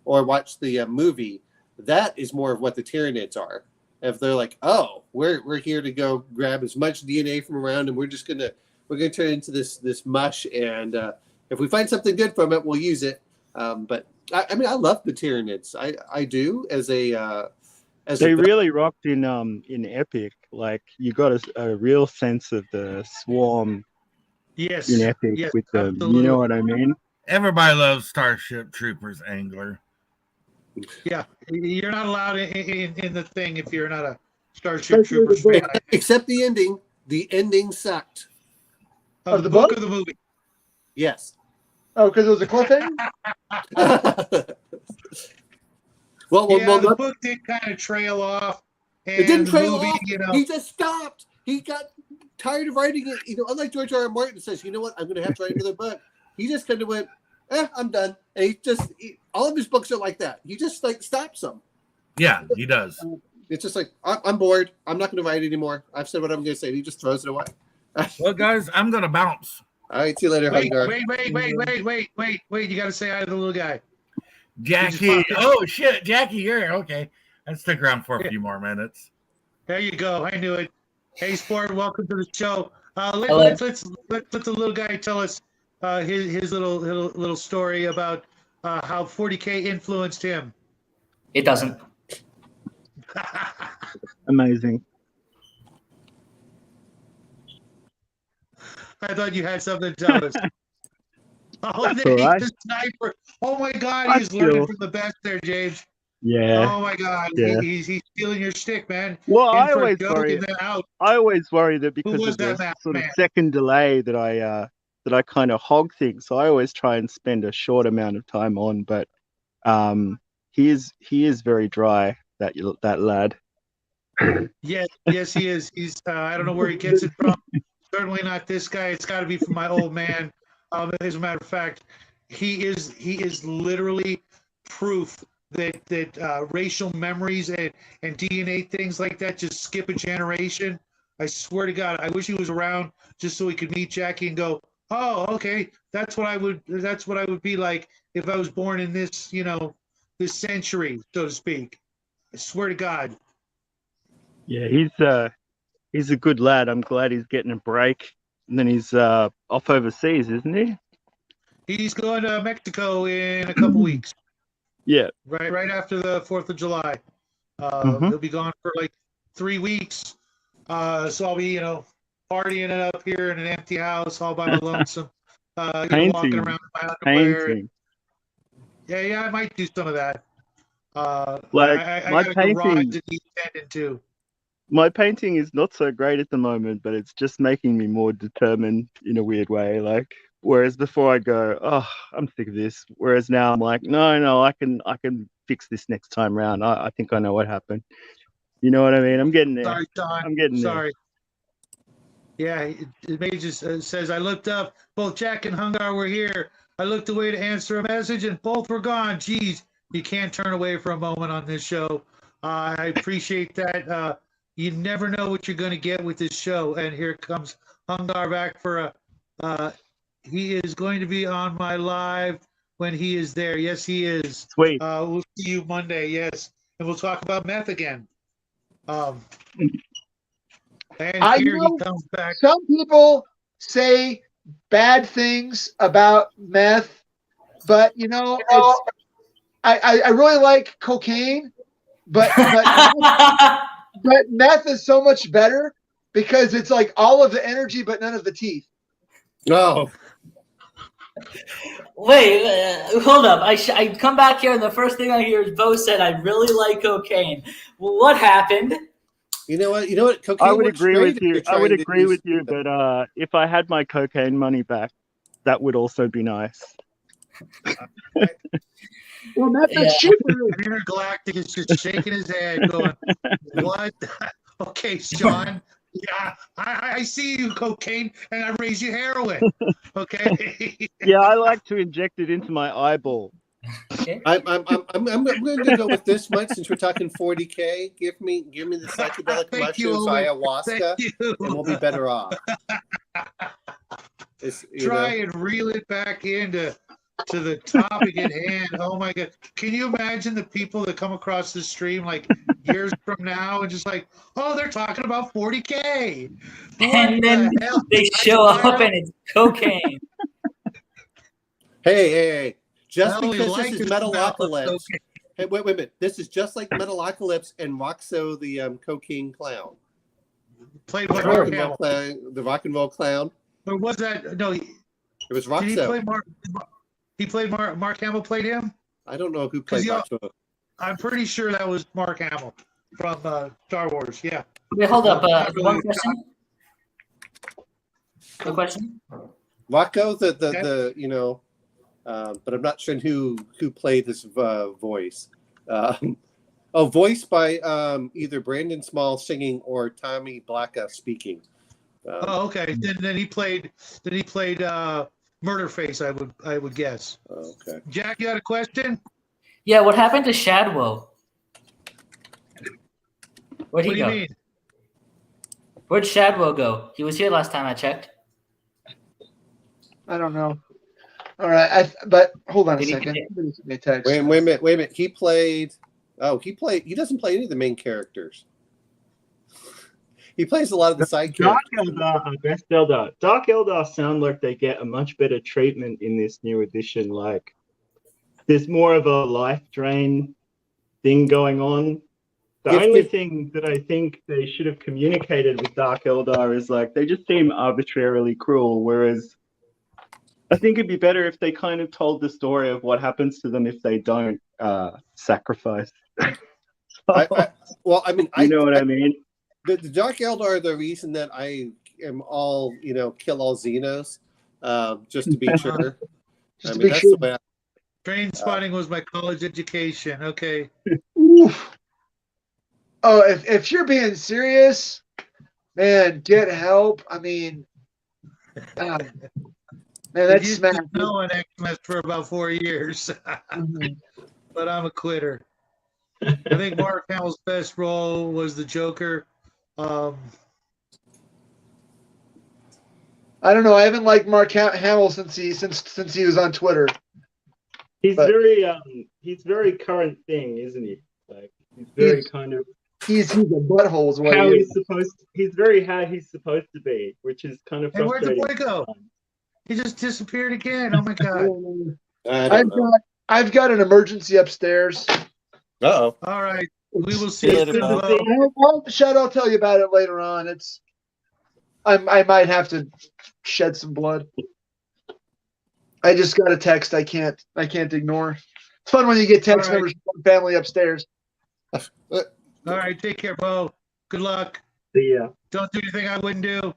or watched the movie, that is more of what the Tyranids are. If they're like, oh, we're here to go grab as much DNA from around, and we're gonna turn it into this mush, and if we find something good from it, we'll use it. But I love the Tyranids. I do as they really rocked in Epic. Like you got a real sense of the swarm. Yes. In Epic with them, you know what I mean? Everybody loves Starship Troopers Angler. Yeah, you're not allowed in the thing if you're not a Starship Troopers fan. Except the ending. The ending sucked. Of the book or the movie? Yes. Oh, because it was a cliffhanger? The book did kind of trail off. And it didn't trail movie, off. He just stopped. He got tired of writing it. Unlike George R. R. Martin says, you know what, I'm going to have to write another book. He just kind of went, I'm done. And all of his books are like that. He just like stops them. Yeah, he does. It's just like, I'm bored. I'm not going to write anymore. I've said what I'm going to say. He just throws it away. Well, guys, I'm going to bounce. All right, see you later. Wait. You got to say hi to the little guy. Jackie. Oh, shit. Jackie, you're here. Okay. I'll stick around for a few more minutes. There you go. I knew it. Hey, Sport, welcome to the show. Let's let the little guy tell us his little story about how 40K influenced him. It doesn't. Amazing. I thought you had something to tell us. Oh, That's there all right. he's the sniper. Oh my God, I he's learning feel- from the best there, James. Yeah. Oh my God, Yeah. he's stealing your stick, man. Well, In I for a always joke worry. and then out. I always worry that Who because was of that the man? sort of second delay that I kind of hog things. So I always try and spend a short amount of time on. But he is very dry. That lad. Yes, he is. He's I don't know where he gets it from. Certainly not this guy. It's got to be from my old man. As a matter of fact, he is literally proof that racial memories and DNA things like that just skip a generation. I swear to God, I wish he was around just so he could meet Jackie and go, oh, okay, that's what I would be like if I was born in this, this century, so to speak. I swear to God. Yeah, he's a good lad. I'm glad he's getting a break. And then he's off overseas, isn't he? He's going to Mexico in a couple weeks, Yeah. right after the 4th of July. Mhm. He'll be gone for like 3 weeks. So I'll be, partying it up here in an empty house all by my lonesome. Walking Painting. around in my underwear. Painting. Yeah, I might do some of that. Like I my got a painting. garage that needs tending to. My painting is not so great at the moment, but it's just making me more determined in a weird way. Like, whereas before I'd go, oh, I'm sick of this. Whereas now I'm like, no, I can fix this next time round. I think I know what happened. You know what I mean? I'm getting there. Sorry, John. I'm getting there. Sorry. Yeah, it may just says, I looked up, both Jack and Hungar were here. I looked away to answer a message and both were gone. Geez, you can't turn away for a moment on this show. I appreciate that. You never know what you're going to get with this show. And here comes Hungar back for he is going to be on my live when he is there. Yes, he is. Sweet. We'll see you Monday. Yes. And we'll talk about meth again. And here he comes back. Some people say bad things about meth, but I really like cocaine, but meth is so much better because it's like all of the energy but none of the teeth. No. Wait, hold up. I come back here and the first thing I hear is Bo said, I really like cocaine. Well, what happened? You know what? Cocaine I would works agree great with if you're you. I would trying to agree do with you, but if I had my cocaine money back, that would also be nice. Well, meth is cheaper. Intergalactic is just shaking his head, going, "What? Okay, Sean. Yeah, I see you cocaine, and I raise you heroin. Okay. Yeah, I like to inject it into my eyeball. Okay. I'm going to go with this much since we're talking 40K. Give me the psychedelic Thank you, mushrooms, Owen. ayahuasca, Thank you. and we'll be better off. Try and reel it back into the topic at hand. Oh my God. Can you imagine the people that come across this stream like years from now and just like, oh, they're talking about 40K. And then they show up and it's cocaine. Hey. Just Well, because like this is it, Metalocalypse. okay. Hey, wait a minute. This is just like Metalocalypse and Roxo the cocaine clown. Played by The Mark rock and roll Hamill. clown. The rock and roll clown. Or was that no? It was Did he Roxo. play Mark? He played Mark Hamill. Played him. I don't know who played he- Roxo. I'm pretty sure that was Mark Hamill from Star Wars. Yeah. Wait, hold up. Not really. One question. One question. Rocco, but I'm not sure who played his voice. Voiced by either Brandon Small singing or Tommy Blacka speaking. Oh, okay. Then he played. Murderface. I would guess. Okay. Jack, you had a question? Yeah, what happened to Shadwell? Where'd he What do you go? mean? Where'd Shadwell go? He was here last time I checked. I don't know. All right, but hold on a Did he second. play- Wait a minute. He played. He doesn't play any of the main characters. He plays a lot of the side Dark characters. Eldar, Best Eldar. Dark Eldar sound like they get a much better treatment in this new edition. Like, there's more of a life drain thing going on. The only thing that I think they should have communicated with Dark Eldar is like they just seem arbitrarily cruel, whereas I think it'd be better if they kind of told the story of what happens to them if they don't sacrifice. Well, I mean, you know what I mean? The Dark Eldar are the reason that I am all, kill all Xenos, just to be sure. Just I to mean, be that's sure. the way. Train spotting was my college education. Okay. Oof. Oh, if you're being serious, man, get help. I mean, man, that's used smack. to know an Xmas for about 4 years, Mhm. but I'm a quitter. I think Mark Hamill's best role was the Joker. I don't know. I haven't liked Mark Hamill since he was on Twitter. He's But- very current thing, isn't he? Like he's very kind of he's a butthole is what how he he's is. supposed to, he's very how he's supposed to be, which is kind of Hey, where'd the frustrating. boy go? He just disappeared again. Oh my god. I don't know. I've got an emergency upstairs. Uh-oh. All right. We will See see you you later, soon, Bo. Bo. I'll tell you about it later on. I might have to shed some blood. I just got a text I can't ignore. It's fun when you get text All right. numbers from family upstairs. All right. Take care, Bo. Good luck. See ya. Don't do anything I wouldn't do.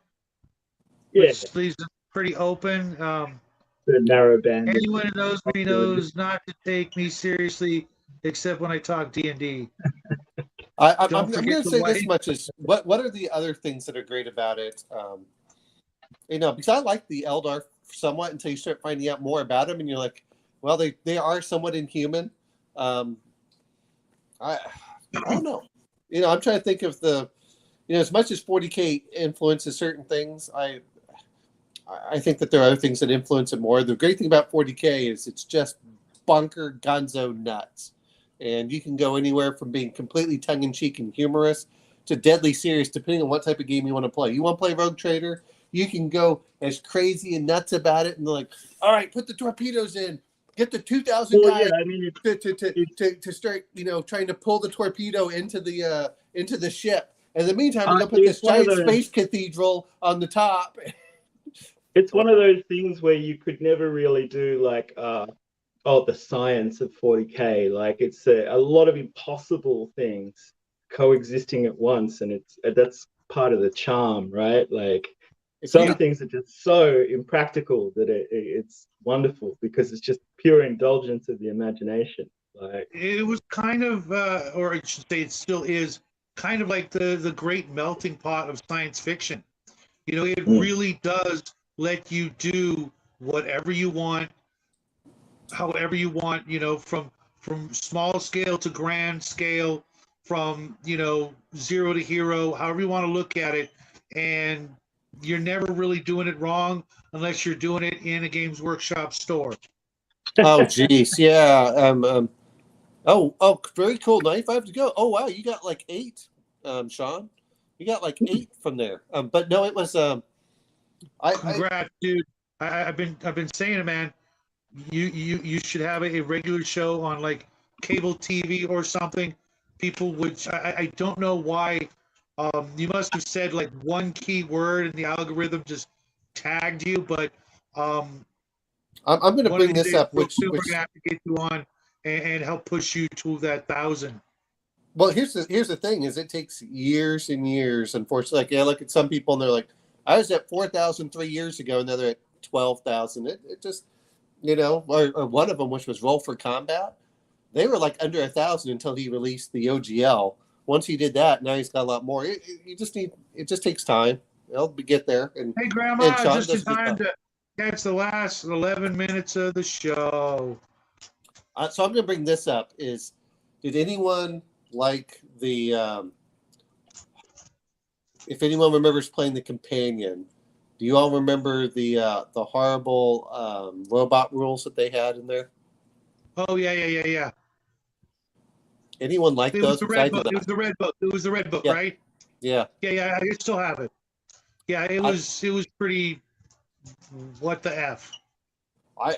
Yeah, Which leaves it pretty open. the narrow band. Anyone who knows me knows not to take me seriously, except when I talk D&D. I'm Don't going forget to the say this white. much is what are the other things that are great about it? Because I like the Eldar somewhat until you start finding out more about them, and you're like, well, they are somewhat inhuman. I don't know. I'm trying to think of as much as 40K influences certain things, I think that there are other things that influence it more. The great thing about 40K is it's just bunker gonzo nuts. And you can go anywhere from being completely tongue-in-cheek and humorous to deadly serious, depending on what type of game you want to play. You want to play Rogue Trader? You can go as crazy and nuts about it and like, all right, put the torpedoes in. Get the 2,000 guys Yeah, I mean, to start, trying to pull the torpedo into the ship. And in the meantime, we're gonna put it's this one of giant those- space cathedral on the top. It's one of those things where you could never really do like the science of 40K. Like it's a lot of impossible things coexisting at once, and that's part of the charm, right? Like some things are just so impractical that it's wonderful because it's just pure indulgence of the imagination. Like It was kind of, or I should say, it still is kind of like the great melting pot of science fiction. It really does let you do whatever you want, however you want. From small scale to grand scale, from 0 to hero, however you want to look at it, and you're never really doing it wrong unless you're doing it in a Games Workshop store. Oh, geez, yeah. Oh, very cool. 95 to go. Oh, wow, you got like 8, Sean. You got like 8 from there. But no, it was. Congrats, dude. I've been saying it, man. You should have a regular show on like cable TV or something. People would. I don't know why. You must have said like one key word and the algorithm just tagged you. But I'm going to bring this up. Which we're gonna have to get you on and help push you to that 1,000. Well, here's the thing: is it takes years and years. Unfortunately, like I look at some people and they're like, I was at 4,000 3 years ago, and now they're at 12,000. It just, or one of them, which was Roll for Combat, they were like under 1,000 until he released the OGL. Once he did that, now he's got a lot more. It just takes time. They'll get there. And Hey, Grandma, and Sean just in does a good time job. to catch the last 11 minutes of the show. So I'm going to bring this up. Did anyone like the? If anyone remembers playing the Companion, do you all remember the horrible robot rules that they had in there? Oh yeah. Anyone like It those? was the red book. It was the red book. It was the red book, Yeah. right? Yeah. Yeah. I still have it. Yeah, it was pretty. What the f? I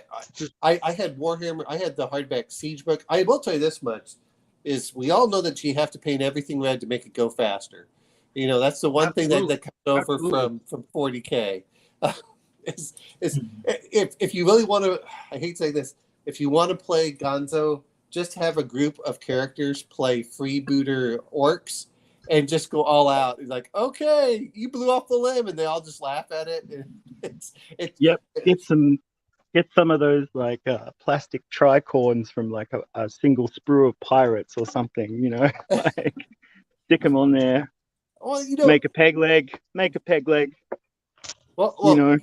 had Warhammer. I had the hardback Siege book. I will tell you this much: is we all know that you have to paint everything red to make it go faster. That's the one thing that comes over from 40K. Is if you really want to, I hate saying this, if you want to play Gonzo, just have a group of characters play freebooter orcs and just go all out. It's like, okay, you blew off the limb, and they all just laugh at it. And Yep. Get some of those like plastic tricorns from like a single sprue of pirates or something, like stick them on there. Well, make a peg leg. Well,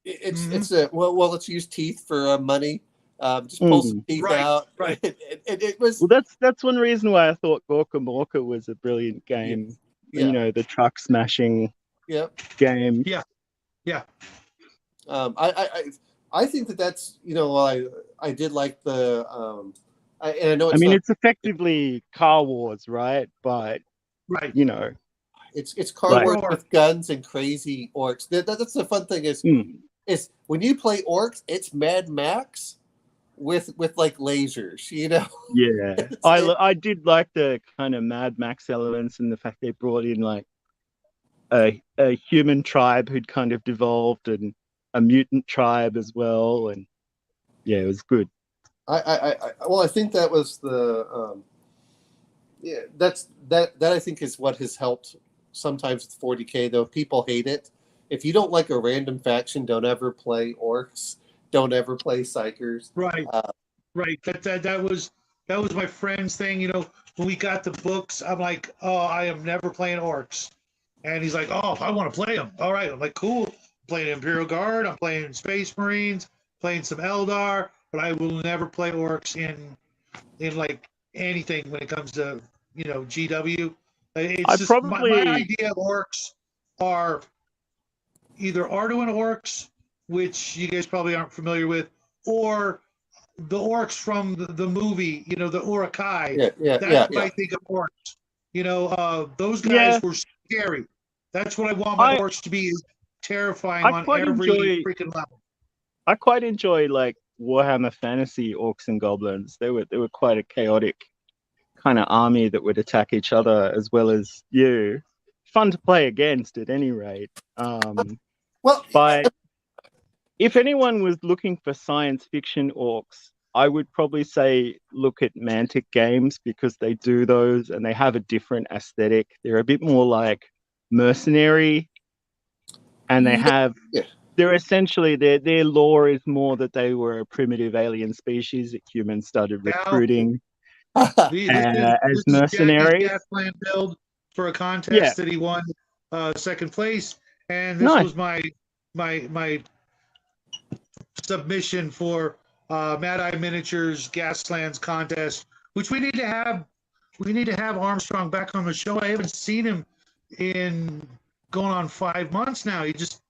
it's let's use teeth for money. Just pull some teeth out. Right. It was. Well, that's one reason why I thought Gorka Morka was a brilliant game. Yeah. The truck smashing game. Yeah. I think that's I did like the and I know it's effectively Car Wars, right? But right. It's Car Wars with guns and crazy orcs. That's the fun thing is when you play orcs, it's Mad Max with like lasers, Yeah. I did like the kind of Mad Max elements and the fact they brought in like a human tribe who'd kind of devolved and a mutant tribe as well, and it was good. I think that was the that I think is what has helped sometimes with 40K, though. People hate it. If you don't like a random faction, don't ever play orcs. Don't ever play psychers. Right. Right. That was my friend's thing. When we got the books, I'm like, oh, I am never playing orcs. And he's like, oh, I want to play them. All right. I'm like, cool. I'm playing Imperial Guard. I'm playing Space Marines. Playing some Eldar. But I will never play orcs in like anything when it comes to GW. It's my idea of orcs are either Arduin orcs, which you guys probably aren't familiar with, or the orcs from the movie, the Urukai. That's what I think of orcs. Those guys were scary. That's what I want my orcs to be, is terrifying on every freaking level. I quite enjoy like Warhammer Fantasy orcs and goblins. They were quite a chaotic kind of army that would attack each other as well as you. Fun to play against at any rate. But if anyone was looking for science fiction orcs, I would probably say look at Mantic Games, because they do those and they have a different aesthetic. They're a bit more like mercenary, and they have they're essentially their lore is more that they were a primitive alien species that humans started recruiting as mercenaries. Gasland build for a contest that he won second place, and this was my submission for Mad Eye Miniatures Gaslands contest, which we need to have Armstrong back on the show. I haven't seen him in going on 5 months now. He just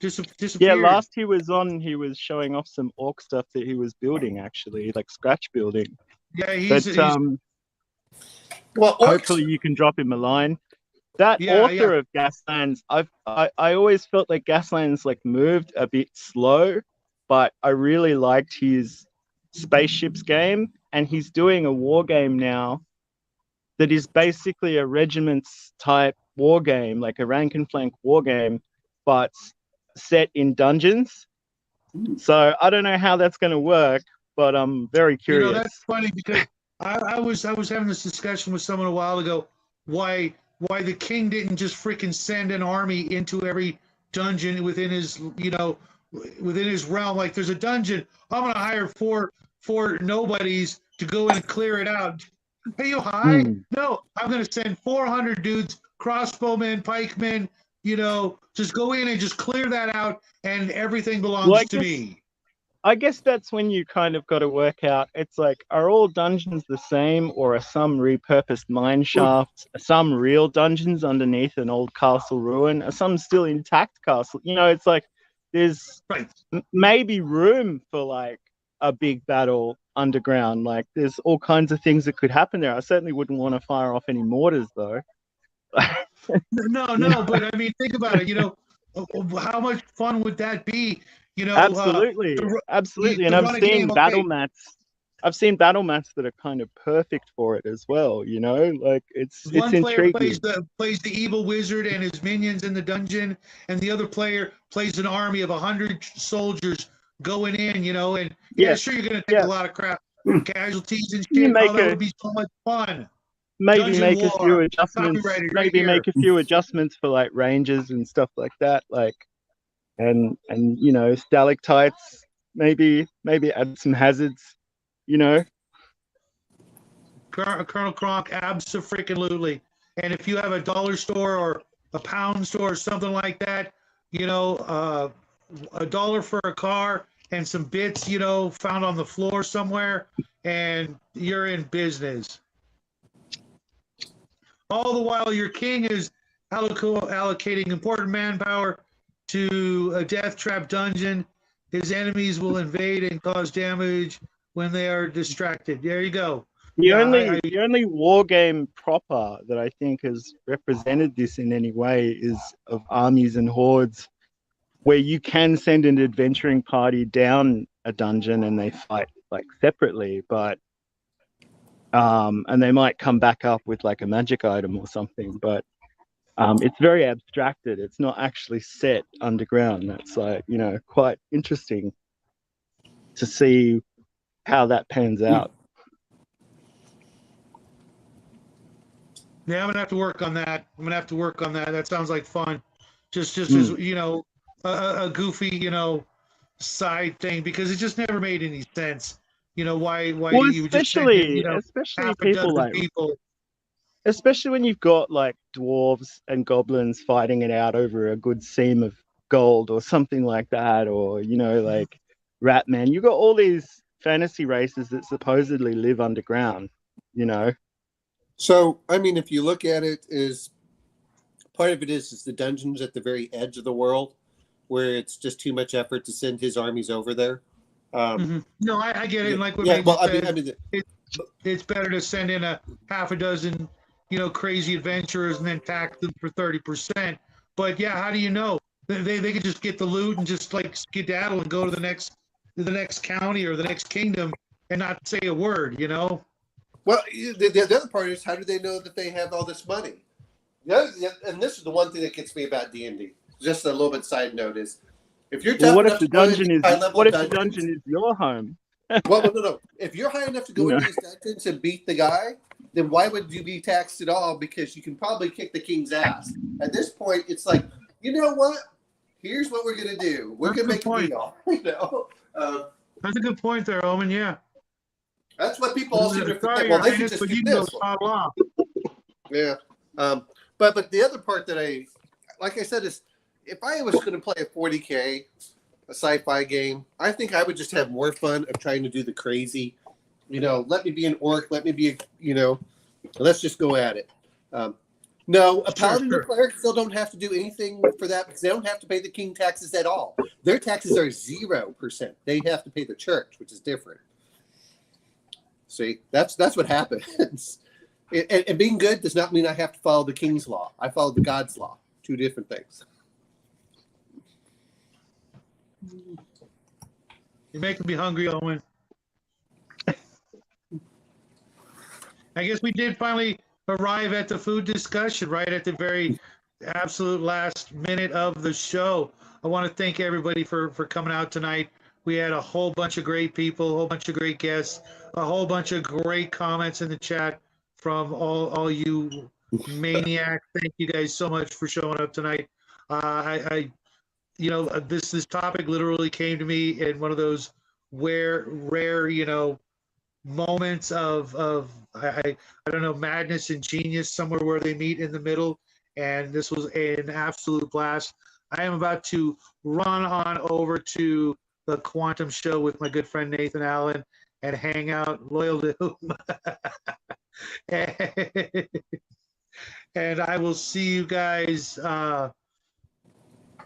disappeared. Yeah, last he was on, he was showing off some orc stuff that he was building, actually, like scratch building. Yeah, hopefully you can drop him a line. That author of Gaslands, I always felt like Gaslands like moved a bit slow, but I really liked his spaceships game, and he's doing a war game now that is basically a regiments type war game, like a rank and flank war game, but set in dungeons. So I don't know how that's going to work, but I'm very curious. That's funny, because I was having this discussion with someone a while ago. Why the king didn't just freaking send an army into every dungeon within his realm? Like, there's a dungeon, I'm gonna hire four nobodies to go in and clear it out. Hey, you high? No, I'm gonna send 400 dudes, crossbowmen, pikemen, just go in and just clear that out, and everything belongs to me. I guess that's when you kind of got to work out, it's like, are all dungeons the same, or are some repurposed mine shafts? Are some real dungeons underneath an old castle ruin? Are some still intact castle? It's like there's maybe room for like a big battle underground. Like, there's all kinds of things that could happen there. I certainly wouldn't want to fire off any mortars, though. No, but I mean, think about it. How much fun would that be? Absolutely. And I've seen battle mats I've seen battle mats that are kind of perfect for it as well. You know, like it's One player intriguing. plays the evil wizard and his minions in the dungeon, and the other player plays an army of 100 soldiers going in. You know, and yeah, Yeah, sure, you're gonna take yeah. a lot of crap, casualties and You shit. Oh, make that a would be so much fun. maybe Dungeon make a few War, adjustments. copyrighted right Maybe here. make a few adjustments for like ranges and stuff like that. Like and you know, stalactites. Maybe add some hazards. You know. Colonel Kronk, abso-freaking-lutely. And if you have a dollar store or a pound store or something like that, you know, $1 for a car and some bits, you know, found on the floor somewhere, and you're in business. All the while, your king is allocating important manpower to a death trap dungeon. His enemies will invade and cause damage when they are distracted. There you go. The only war game proper that I think has represented this in any way is of Armies and Hordes, where you can send an adventuring party down a dungeon and they fight like separately, but and they might come back up with like a magic item or something, but it's very abstracted. It's not actually set underground. That's like, you know, quite interesting to see how that pans out. Yeah, I'm gonna have to work on that. That sounds like fun. Just as you know, a goofy, you know, side thing, because it just never made any sense. You know, why Well, you would just send in, you know, especially half a people dozen like, people. especially when you've got like dwarves and goblins fighting it out over a good seam of gold or something like that, or you know, like Ratman. You've got all these fantasy races that supposedly live underground. You know. So, I mean, if you look at it, is part of it is the dungeons at the very edge of the world, where it's just too much effort to send his armies over there. No, I get it. And like what Yeah, Major well, said, it's better to send in a half a dozen, you know, crazy adventurers and then tax them for 30%. But yeah, how do you know? They could just get the loot and just like skedaddle and go to the next county or the next kingdom and not say a word, you know? Well, the other part is, how do they know that they have all this money? And this is the one thing that gets me about D&D. Just a little bit side note is, if you're tough enough to go into high-level dungeons, the dungeon is your home? well, no. If you're high enough to go into these dungeons and beat the guy, then why would you be taxed at all? Because you can probably kick the king's ass. At this point, it's like, you know what? Here's what we're gonna do. We're gonna make a deal. You know, that's a good point there, Omen. Yeah. That's what people all seem to forget. Sorry, Well, they Highness, could just but do you can go this. toggle off. Yeah. But the other part that like I said, is if I was going to play a 40K, a sci-fi game, I think I would just have more fun of trying to do the crazy, you know, let me be an orc, let me be, you know, let's just go at it. No, a paladin and cleric still don't have to do anything for that, because they don't have to pay the king taxes at all. Their taxes are 0%. They have to pay the church, which is different. See, that's what happens. And being good does not mean I have to follow the king's law. I follow the God's law. Two different things. You're making me hungry, Owen. I guess we did finally arrive at the food discussion right at the very absolute last minute of the show. I want to thank everybody for coming out tonight. We had a whole bunch of great people, a whole bunch of great guests, a whole bunch of great comments in the chat from all you maniacs. Thank you guys so much for showing up tonight. I you know, this topic literally came to me in one of those rare, you know, moments of I don't know, madness and genius, somewhere where they meet in the middle, and this was an absolute blast. I am about to run on over to the Quantum Show with my good friend Nathan Allen and hang out, loyal to whom. And I will see you guys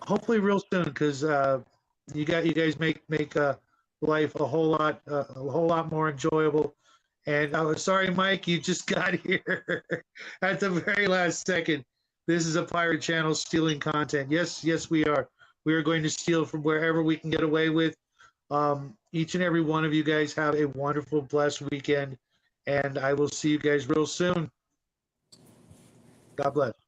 hopefully real soon, because you guys make life a whole lot more enjoyable. And I was sorry, Mike, you just got here at the very last second. This is a pirate channel stealing content. Yes, we are. We are going to steal from wherever we can get away with. Each and every one of you guys have a wonderful, blessed weekend, and I will see you guys real soon. God bless.